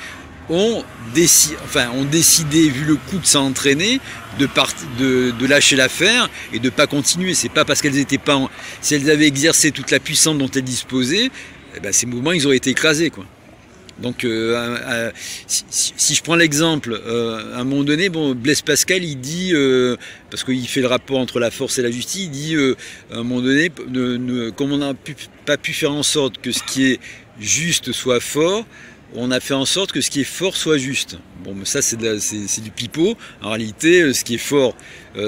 ont décidé, vu le coup de s'entraîner, de lâcher l'affaire et de ne pas continuer. C'est pas parce qu'elles étaient pas si elles avaient exercé toute la puissance dont elles disposaient, eh ben, ces mouvements ils auraient été écrasés, quoi. Donc si je prends l'exemple, à un moment donné, Blaise Pascal il dit, parce qu'il fait le rapport entre la force et la justice, il dit à un moment donné, comme on n'a pas pu faire en sorte que ce qui est juste soit fort, on a fait en sorte que ce qui est fort soit juste. Bon, mais ça c'est du pipeau. En réalité, ce qui est fort,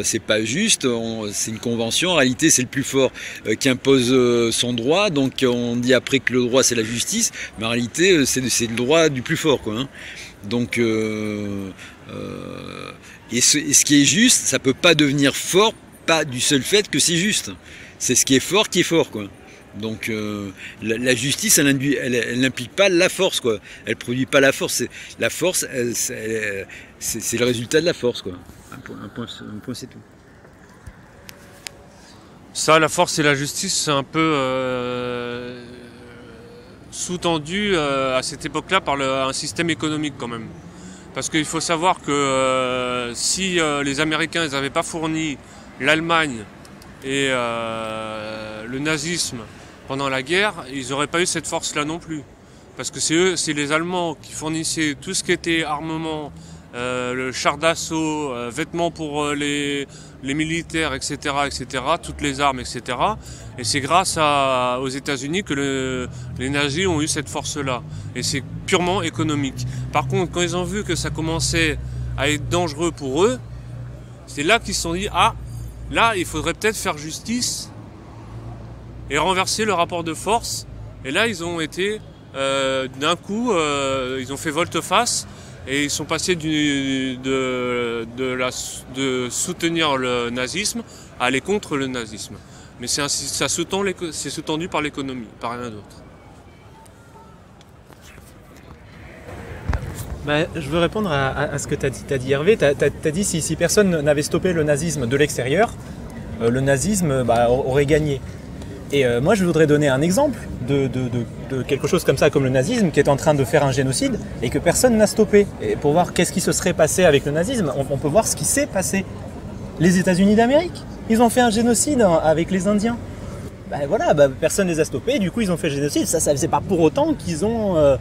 c'est pas juste. C'est une convention. En réalité, c'est le plus fort qui impose son droit. Donc, on dit après que le droit c'est la justice, mais en réalité, c'est le droit du plus fort, quoi. Hein. Donc, ce qui est juste, ça peut pas devenir fort, pas du seul fait que c'est juste. C'est ce qui est fort, quoi. Donc la justice, elle n'implique pas la force, quoi. Elle produit pas la force. La force, c'est le résultat de la force, quoi. Un point, c'est tout. Ça, la force et la justice, c'est un peu sous-tendu à cette époque-là par un système économique quand même. Parce qu'il faut savoir que si les Américains n'avaient pas fourni l'Allemagne et le nazisme pendant la guerre, ils n'auraient pas eu cette force-là non plus. Parce que c'est les Allemands qui fournissaient tout ce qui était armement, le char d'assaut, vêtements pour les militaires, etc., toutes les armes, etc. Et c'est grâce aux États-Unis que les nazis ont eu cette force-là. Et c'est purement économique. Par contre, quand ils ont vu que ça commençait à être dangereux pour eux, c'est là qu'ils se sont dit, ah, là, il faudrait peut-être faire justice et renverser le rapport de force. Et là, ils ont été, d'un coup, ils ont fait volte-face et ils sont passés de soutenir le nazisme à aller contre le nazisme. Mais c'est sous-tendu par l'économie, par rien d'autre. Je veux répondre à ce que tu as dit Hervé. Tu as dit si personne n'avait stoppé le nazisme de l'extérieur, le nazisme aurait gagné. Et moi je voudrais donner un exemple de quelque chose comme ça, comme le nazisme, qui est en train de faire un génocide et que personne n'a stoppé. Et pour voir qu'est-ce qui se serait passé avec le nazisme, on peut voir ce qui s'est passé. Les États-Unis d'Amérique, ils ont fait un génocide avec les Indiens. Personne les a stoppés, du coup ils ont fait le génocide. Ça c'est pas pour autant qu'ils ont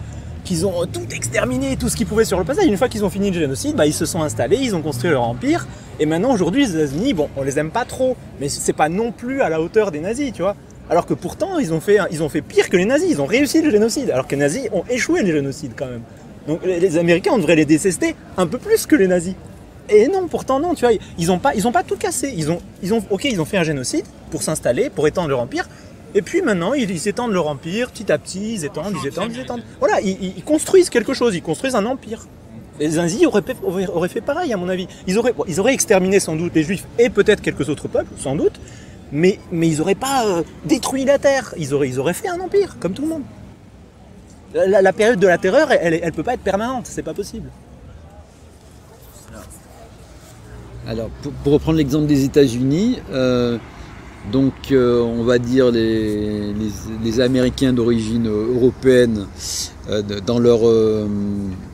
tout exterminé, tout ce qu'ils pouvaient sur le passage. Une fois qu'ils ont fini le génocide, ils se sont installés, ils ont construit leur empire. Et maintenant, aujourd'hui, les États-Unis, on les aime pas trop, mais c'est pas non plus à la hauteur des nazis, tu vois. Alors que pourtant, ils ont fait pire que les nazis, ils ont réussi le génocide, alors que les nazis ont échoué le génocide quand même. Donc les Américains, on devrait les détester un peu plus que les nazis. Et non, pourtant non, tu vois, ils ont pas tout cassé. Ils ont fait un génocide pour s'installer, pour étendre leur empire. Et puis maintenant, ils étendent leur empire, petit à petit, ils étendent. Voilà, ils construisent quelque chose, ils construisent un empire. Les nazis auraient fait pareil, à mon avis. Ils auraient exterminé sans doute les Juifs et peut-être quelques autres peuples, sans doute, mais ils n'auraient pas détruit la terre. Ils auraient fait un empire, comme tout le monde. La période de la terreur, elle peut pas être permanente, c'est pas possible. Alors, pour reprendre l'exemple des États-Unis, on va dire les Américains d'origine européenne, dans leur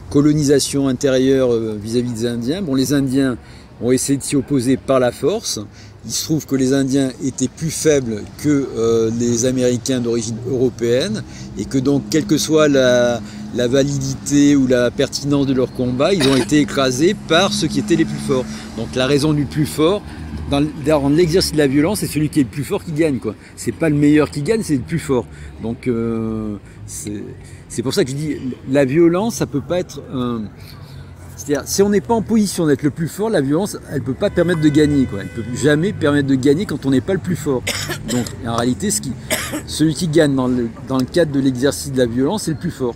colonisation intérieure vis-à-vis des Indiens. Les Indiens ont essayé de s'y opposer par la force. Il se trouve que les Indiens étaient plus faibles que les Américains d'origine européenne et que donc, quelle que soit la validité ou la pertinence de leur combat, ils ont été écrasés par ceux qui étaient les plus forts. Donc la raison du plus fort, dans l'exercice de la violence, c'est celui qui est le plus fort qui gagne, quoi. C'est pas le meilleur qui gagne, c'est le plus fort. Donc c'est pour ça que je dis, la violence, ça peut pas être c'est-à-dire, si on n'est pas en position d'être le plus fort, la violence, elle peut pas permettre de gagner, quoi. Elle peut jamais permettre de gagner quand on n'est pas le plus fort. Donc, en réalité, celui qui gagne dans le cadre de l'exercice de la violence, c'est le plus fort.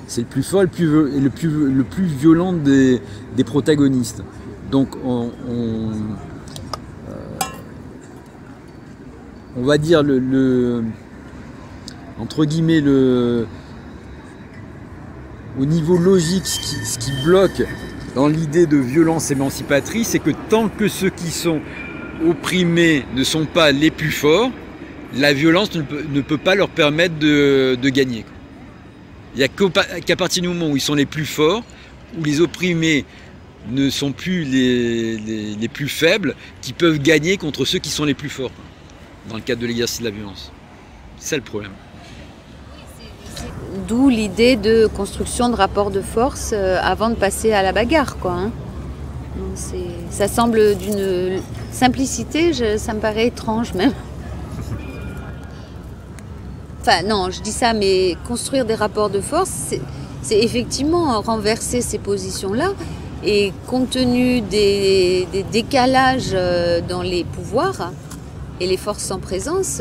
C'est le plus fort et le plus violent des protagonistes. Donc, on va dire entre guillemets au niveau logique, ce qui bloque dans l'idée de violence émancipatrice, c'est que tant que ceux qui sont opprimés ne sont pas les plus forts, la violence ne peut pas leur permettre de gagner. Il n'y a qu'à partir du moment où ils sont les plus forts, où les opprimés ne sont plus les plus faibles, qui peuvent gagner contre ceux qui sont les plus forts, dans le cadre de l'exercice de la violence. C'est ça le problème. D'où l'idée de construction de rapports de force avant de passer à la bagarre, quoi. Hein. Donc ça semble d'une simplicité, ça me paraît étrange même. Enfin non, je dis ça, mais construire des rapports de force, c'est effectivement renverser ces positions-là. Et compte tenu des décalages dans les pouvoirs et les forces en présence,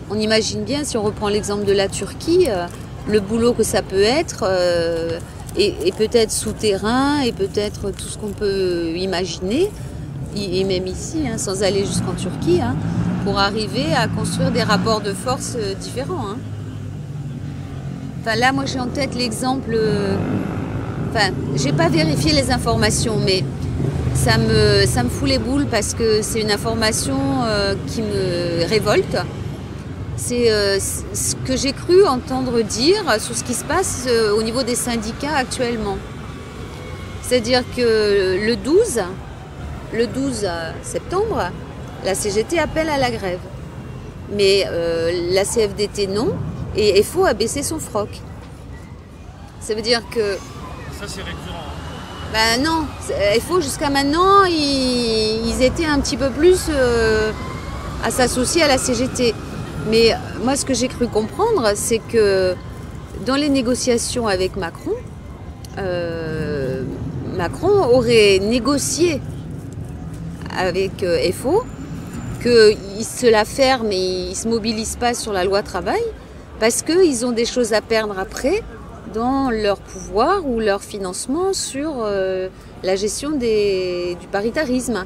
on imagine bien, si on reprend l'exemple de la Turquie, le boulot que ça peut être, et peut-être souterrain, et peut-être tout ce qu'on peut imaginer, et même ici, hein, sans aller jusqu'en Turquie, hein, pour arriver à construire des rapports de force différents. Hein. Enfin, là, moi, j'ai en tête l'exemple... Enfin, j'ai pas vérifié les informations, mais ça me fout les boules parce que c'est une information qui me révolte. C'est ce que j'ai cru entendre dire sur ce qui se passe au niveau des syndicats actuellement. C'est-à-dire que le 12 septembre, la CGT appelle à la grève. Mais la CFDT non, et FO a baissé son froc. Ça veut dire que... Ça c'est récurrent. Ben non, FO jusqu'à maintenant, ils étaient un petit peu plus à s'associer à la CGT. Mais moi, ce que j'ai cru comprendre, c'est que dans les négociations avec Macron, Macron aurait négocié avec FO qu'ils se la ferment et ils ne se mobilisent pas sur la loi travail parce qu'ils ont des choses à perdre après dans leur pouvoir ou leur financement sur la gestion du paritarisme.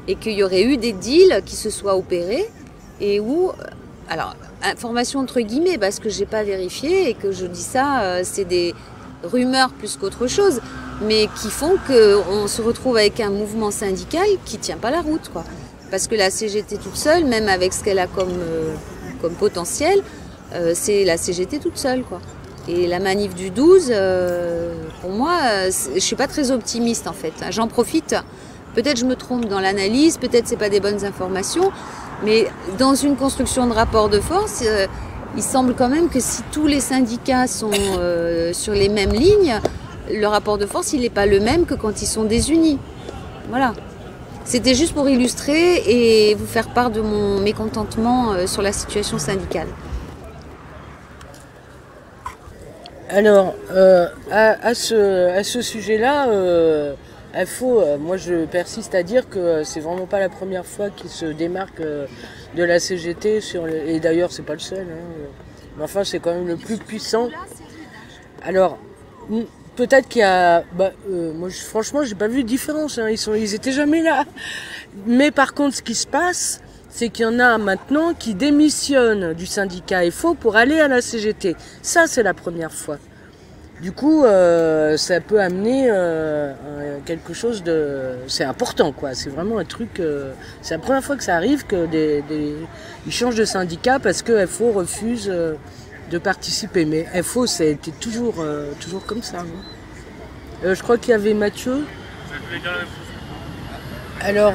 Et qu'il y aurait eu des deals qui se soient opérés et où... Alors, information entre guillemets, parce que je n'ai pas vérifié et que je dis ça, c'est des rumeurs plus qu'autre chose, mais qui font qu'on se retrouve avec un mouvement syndical qui ne tient pas la route, quoi. Parce que la CGT toute seule, même avec ce qu'elle a comme potentiel, c'est la CGT toute seule, quoi. Et la manif du 12, pour moi, je ne suis pas très optimiste en fait. J'en profite, peut-être je me trompe dans l'analyse, peut-être c'est pas des bonnes informations, mais dans une construction de rapport de force, il semble quand même que si tous les syndicats sont sur les mêmes lignes, le rapport de force il n'est pas le même que quand ils sont désunis. Voilà. C'était juste pour illustrer et vous faire part de mon mécontentement sur la situation syndicale. Alors, à ce sujet-là, moi je persiste à dire que c'est vraiment pas la première fois qu'il se démarque de la CGT, et d'ailleurs c'est pas le seul, hein, mais enfin c'est quand même le plus puissant. Alors, peut-être qu'il y a... moi franchement j'ai pas vu de différence, hein, ils étaient jamais là. Mais par contre ce qui se passe, c'est qu'il y en a maintenant qui démissionnent du syndicat FO pour aller à la CGT. Ça, c'est la première fois. Du coup, ça peut amener quelque chose de... C'est important, quoi. C'est vraiment un truc... c'est la première fois que ça arrive ils changent de syndicat parce que FO refuse de participer. Mais FO, ça a été toujours comme ça. Hein. Je crois qu'il y avait Mathieu. Alors,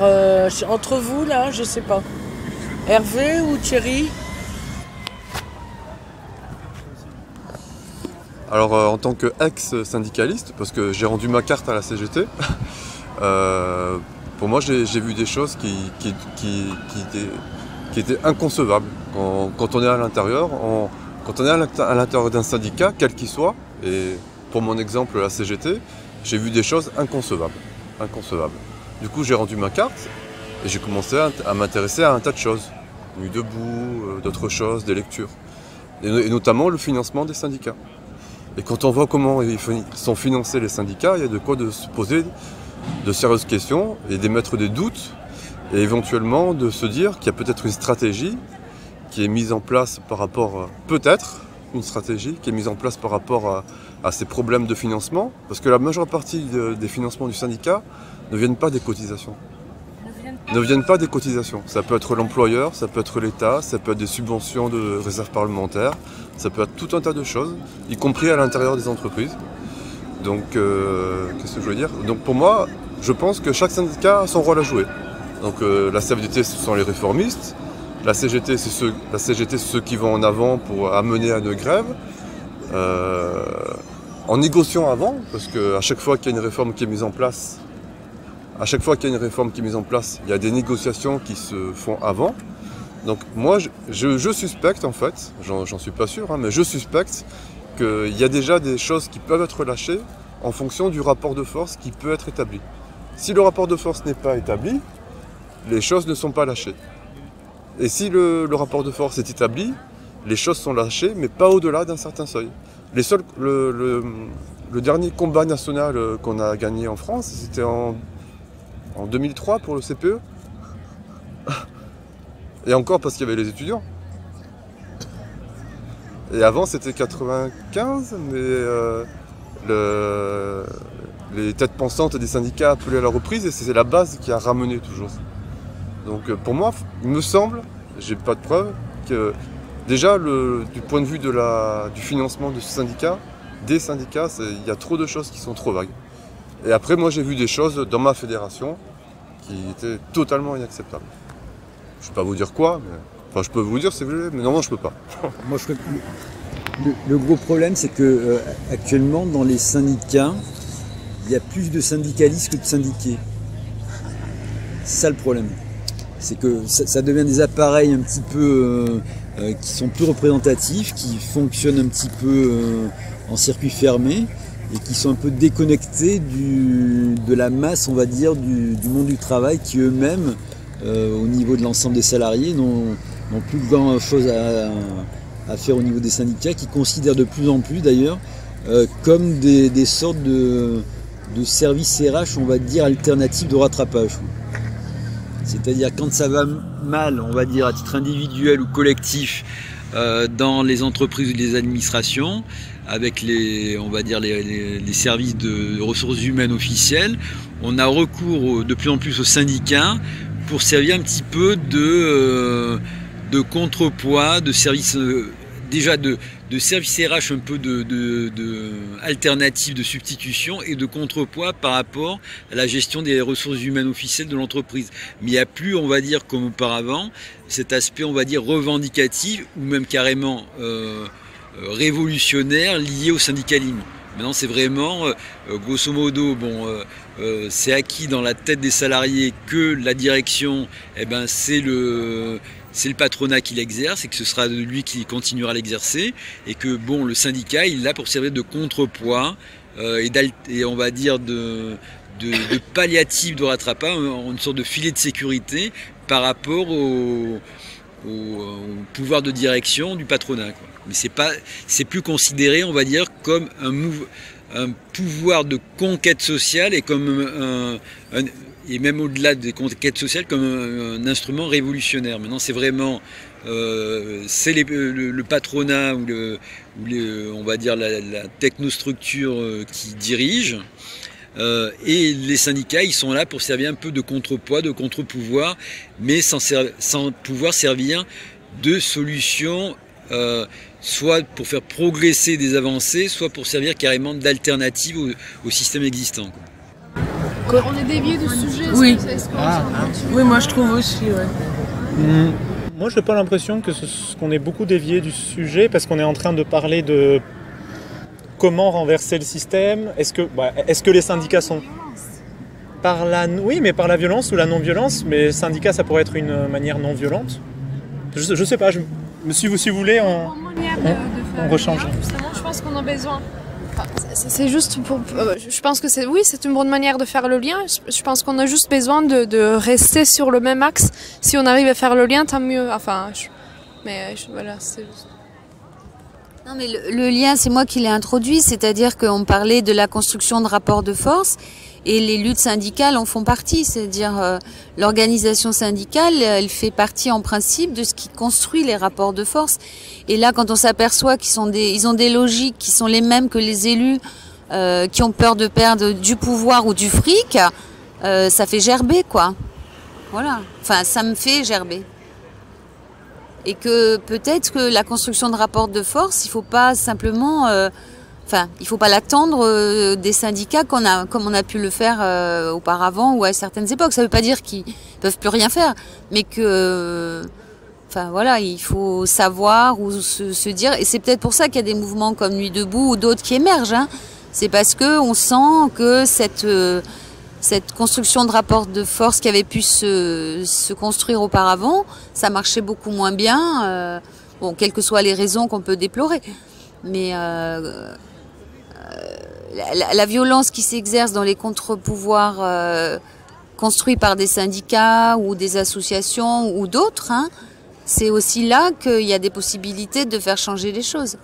entre vous, là, je sais pas. Hervé ou Thierry? Alors en tant qu'ex-syndicaliste, parce que j'ai rendu ma carte à la CGT, pour moi j'ai vu des choses qui étaient inconcevables. Quand on est à l'intérieur, à l'intérieur d'un syndicat, quel qu'il soit, et pour mon exemple la CGT, j'ai vu des choses inconcevables. Du coup j'ai rendu ma carte, et j'ai commencé à m'intéresser à un tas de choses. Nuit debout, d'autres choses, des lectures. Et notamment le financement des syndicats. Et quand on voit comment ils sont financés les syndicats, il y a de quoi de se poser de sérieuses questions et d'émettre des doutes. Et éventuellement de se dire qu'il y a peut-être une stratégie qui est mise en place par rapport... par rapport à ces problèmes de financement. Parce que la majeure partie des financements du syndicat ne viennent pas des cotisations. Ça peut être l'employeur, ça peut être l'État, ça peut être des subventions de réserve parlementaire, ça peut être tout un tas de choses, y compris à l'intérieur des entreprises. Donc, qu'est-ce que je veux dire? Donc pour moi, je pense que chaque syndicat a son rôle à jouer. Donc la CFDT, ce sont les réformistes, la CGT, c'est ceux qui vont en avant pour amener à une grève, en négociant avant, parce qu'à chaque fois qu'il y a une réforme qui est mise en place, il y a des négociations qui se font avant. Donc moi, je suspecte en fait, j'en suis pas sûr, hein, mais je suspecte qu'il y a déjà des choses qui peuvent être lâchées en fonction du rapport de force qui peut être établi. Si le rapport de force n'est pas établi, les choses ne sont pas lâchées. Et si le rapport de force est établi, les choses sont lâchées, mais pas au-delà d'un certain seuil. Le dernier combat national qu'on a gagné en France, c'était en 2003 pour le CPE. Et encore parce qu'il y avait les étudiants. Et avant c'était 95, mais les têtes pensantes des syndicats appelaient à la reprise et c'est la base qui a ramené toujours. Donc pour moi, il me semble, j'ai pas de preuves, que déjà du point de vue du financement de ce syndicat, des syndicats, il y a trop de choses qui sont trop vagues. Et après, moi, j'ai vu des choses dans ma fédération qui étaient totalement inacceptables. Je ne vais pas vous dire quoi, mais... Enfin, je peux vous dire si vous voulez, mais non, je ne peux pas. Moi, le gros problème, c'est que actuellement, dans les syndicats, il y a plus de syndicalistes que de syndiqués. C'est ça le problème. C'est que ça devient des appareils un petit peu qui sont plus représentatifs, qui fonctionnent un petit peu en circuit fermé, et qui sont un peu déconnectés de la masse, on va dire, du monde du travail, qui eux-mêmes, au niveau de l'ensemble des salariés, n'ont plus grand chose à faire au niveau des syndicats, qui considèrent de plus en plus d'ailleurs comme des sortes de services RH, on va dire, alternatifs de rattrapage. C'est-à-dire quand ça va mal, on va dire à titre individuel ou collectif, dans les entreprises ou les administrations, avec les services de ressources humaines officiels, on a recours de plus en plus aux syndicats pour servir un petit peu de contrepoids, de services déjà de services RH un peu de alternatives, de substitution et de contrepoids par rapport à la gestion des ressources humaines officielles de l'entreprise. Mais il n'y a plus, on va dire, comme auparavant, cet aspect, on va dire, revendicatif ou même carrément révolutionnaire lié au syndicalisme. Maintenant, c'est vraiment, grosso modo, c'est acquis dans la tête des salariés que la direction, c'est le patronat qui l'exerce et que ce sera lui qui continuera à l'exercer et que le syndicat il est là pour servir de contrepoids et on va dire de palliatif de rattrapage, une sorte de filet de sécurité par rapport au pouvoir de direction du patronat, quoi. Mais c'est plus considéré, on va dire, comme un pouvoir de conquête sociale et comme et même au-delà des conquêtes sociales, comme un instrument révolutionnaire. Maintenant, c'est vraiment le patronat ou on va dire la technostructure qui dirige. Et les syndicats, ils sont là pour servir un peu de contrepoids, de contre-pouvoir, mais sans pouvoir servir de solution, soit pour faire progresser des avancées, soit pour servir carrément d'alternative au système existant, quoi. On est dévié du sujet. Oui. Oui, moi je trouve aussi. Ouais. Moi, je n'ai pas l'impression qu'on est beaucoup dévié du sujet parce qu'on est en train de parler de comment renverser le système. Est-ce que les syndicats sont oui, mais par la violence ou la non-violence. Mais syndicat, ça pourrait être une manière non violente. Je sais pas. Si vous voulez, on rechange. Justement, je pense qu'on a besoin. C'est juste je pense que c'est une bonne manière de faire le lien. Je pense qu'on a juste besoin de rester sur le même axe. Si on arrive à faire le lien, tant mieux. Voilà, c'est juste. Non, mais le lien, c'est moi qui l'ai introduit, c'est-à-dire qu'on parlait de la construction de rapports de force et les luttes syndicales en font partie, c'est-à-dire l'organisation syndicale, elle fait partie en principe de ce qui construit les rapports de force. Et là, quand on s'aperçoit ils ont des logiques qui sont les mêmes que les élus, qui ont peur de perdre du pouvoir ou du fric, ça fait gerber, quoi. Voilà. Enfin, ça me fait gerber. Et que peut-être que la construction de rapports de force, il faut pas simplement, il faut pas l'attendre des syndicats comme on a pu le faire auparavant ou à certaines époques. Ça veut pas dire qu'ils peuvent plus rien faire, mais que, il faut savoir ou se dire. Et c'est peut-être pour ça qu'il y a des mouvements comme Nuit debout ou d'autres qui émergent. Hein. C'est parce que on sent que cette construction de rapport de force qui avait pu se construire auparavant, ça marchait beaucoup moins bien, quelles que soient les raisons qu'on peut déplorer. Mais la violence qui s'exerce dans les contre-pouvoirs construits par des syndicats ou des associations ou d'autres, c'est aussi là qu'il y a des possibilités de faire changer les choses.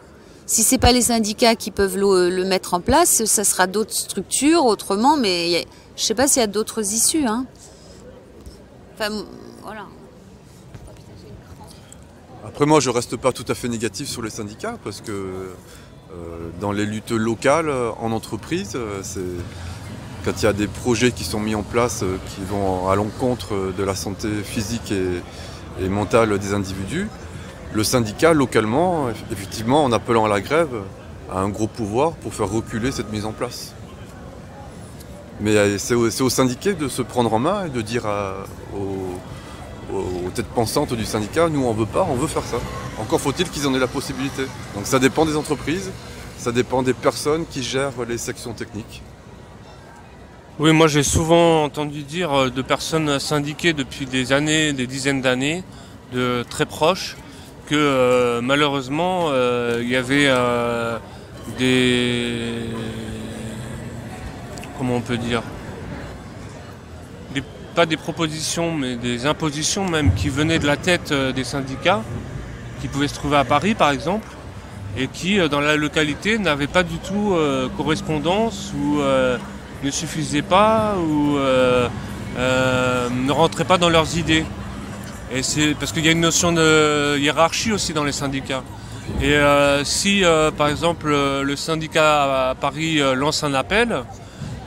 Si c'est pas les syndicats qui peuvent le mettre en place, ça sera d'autres structures autrement, mais je sais pas s'il y a d'autres issues. Voilà. Après moi, je reste pas tout à fait négatif sur les syndicats parce que dans les luttes locales, en entreprise, quand il y a des projets qui sont mis en place qui vont à l'encontre de la santé physique et mentale des individus, le syndicat, localement, effectivement, en appelant à la grève, a un gros pouvoir pour faire reculer cette mise en place. Mais c'est aux syndiqués de se prendre en main et de dire aux têtes pensantes du syndicat, nous on veut pas, on veut faire ça. Encore faut-il qu'ils en aient la possibilité. Donc ça dépend des entreprises, ça dépend des personnes qui gèrent les sections techniques. Oui, moi j'ai souvent entendu dire de personnes syndiquées depuis des années, des dizaines d'années, de très proches, que malheureusement il y avait comment on peut dire, pas des propositions mais des impositions même qui venaient de la tête des syndicats, qui pouvaient se trouver à Paris par exemple, et qui dans la localité n'avaient pas du tout correspondance ou ne suffisaient pas ou ne rentraient pas dans leurs idées. Et c'est parce qu'il y a une notion de hiérarchie aussi dans les syndicats. Et si par exemple le syndicat à Paris lance un appel,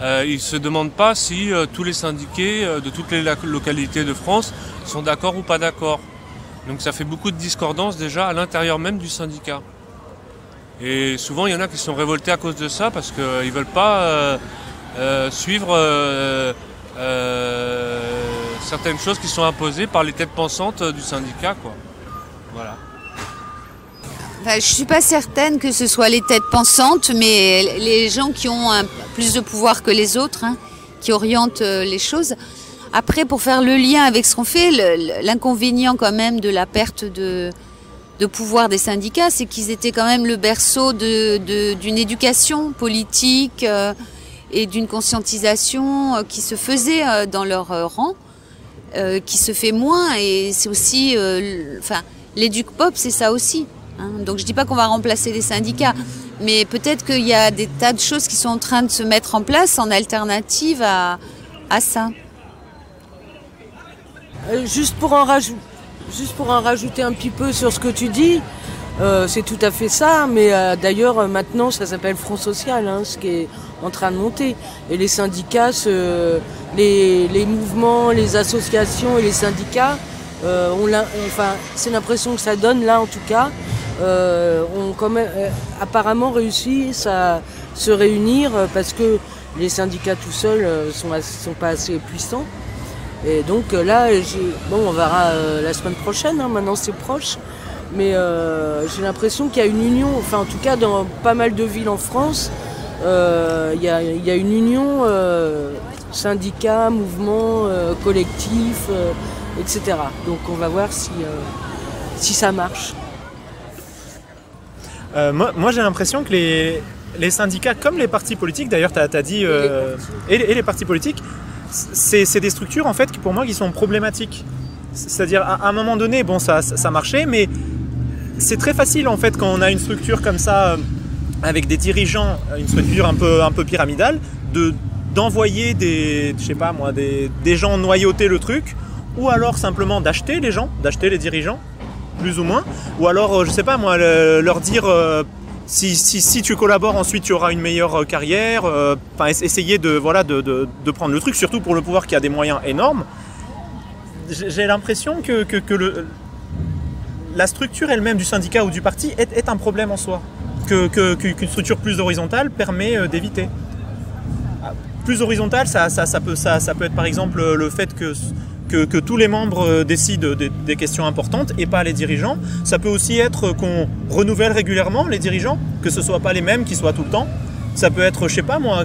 il ne se demande pas si tous les syndiqués de toutes les localités de France sont d'accord ou pas d'accord. Donc ça fait beaucoup de discordance déjà à l'intérieur même du syndicat. Et souvent il y en a qui sont révoltés à cause de ça parce qu'ils ne veulent pas suivre certaines choses qui sont imposées par les têtes pensantes du syndicat, quoi. Voilà. Enfin, je ne suis pas certaine que ce soit les têtes pensantes, mais les gens qui ont plus de pouvoir que les autres, hein, qui orientent les choses. Après, pour faire le lien avec ce qu'on fait, l'inconvénient quand même de la perte de pouvoir des syndicats, c'est qu'ils étaient quand même le berceau d'une éducation politique et d'une conscientisation qui se faisait dans leur rang, qui se fait moins. Et c'est aussi, l'éduc-pop, c'est ça aussi. Donc je ne dis pas qu'on va remplacer les syndicats, mais peut-être qu'il y a des tas de choses qui sont en train de se mettre en place en alternative à ça. Juste pour en rajouter un petit peu sur ce que tu dis, c'est tout à fait ça, mais d'ailleurs maintenant ça s'appelle Front Social, hein, ce qui est en train de monter. Et les syndicats, les mouvements, les associations et les syndicats, c'est l'impression que ça donne là en tout cas, ont quand même apparemment réussi à se réunir parce que les syndicats tout seuls sont pas assez puissants. Et donc là, on verra la semaine prochaine, hein, maintenant c'est proche, mais j'ai l'impression qu'il y a une union, enfin en tout cas dans pas mal de villes en France, il y a une union syndicats, mouvements, collectifs, etc. Donc on va voir si ça marche. Moi j'ai l'impression que les syndicats, comme les partis politiques, d'ailleurs tu as dit, et les partis politiques, c'est des structures en fait qui pour moi qui sont problématiques. C'est-à-dire à un moment donné, bon ça marchait, mais c'est très facile en fait quand on a une structure comme ça, avec des dirigeants, une structure un peu pyramidale, d'envoyer des gens noyauter le truc, ou alors simplement d'acheter les dirigeants, plus ou moins, ou alors, je sais pas moi, leur dire si tu collabores, ensuite tu auras une meilleure carrière, essayer de prendre le truc, surtout pour le pouvoir qui a des moyens énormes. J'ai l'impression que la structure elle-même du syndicat ou du parti est un problème en soi, qu'une structure plus horizontale permet d'éviter. Plus horizontale, ça peut être par exemple le fait que tous les membres décident des questions importantes et pas les dirigeants. Ça peut aussi être qu'on renouvelle régulièrement les dirigeants, que ce ne soit pas les mêmes qui soient tout le temps. Ça peut être, je sais pas moi,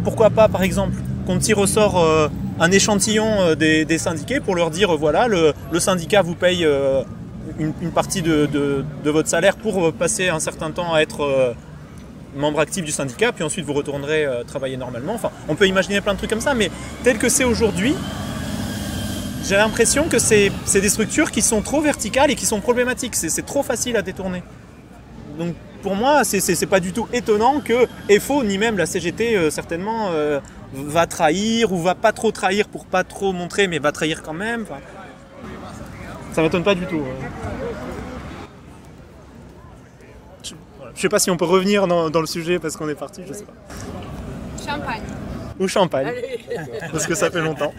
pourquoi pas par exemple, qu'on tire au sort un échantillon des syndiqués pour leur dire voilà, le syndicat vous paye une partie de votre salaire pour passer un certain temps à être membre actif du syndicat, puis ensuite vous retournerez travailler normalement. Enfin, on peut imaginer plein de trucs comme ça, mais tel que c'est aujourd'hui, j'ai l'impression que c'est des structures qui sont trop verticales et qui sont problématiques. C'est trop facile à détourner. Donc pour moi, c'est pas du tout étonnant que FO, ni même la CGT certainement, va trahir ou va pas trop trahir pour pas trop montrer, mais va trahir quand même. Enfin, ça m'étonne pas du tout. Je sais pas si on peut revenir dans le sujet parce qu'on est parti, je sais pas. Champagne. Ou champagne, parce que ça fait longtemps.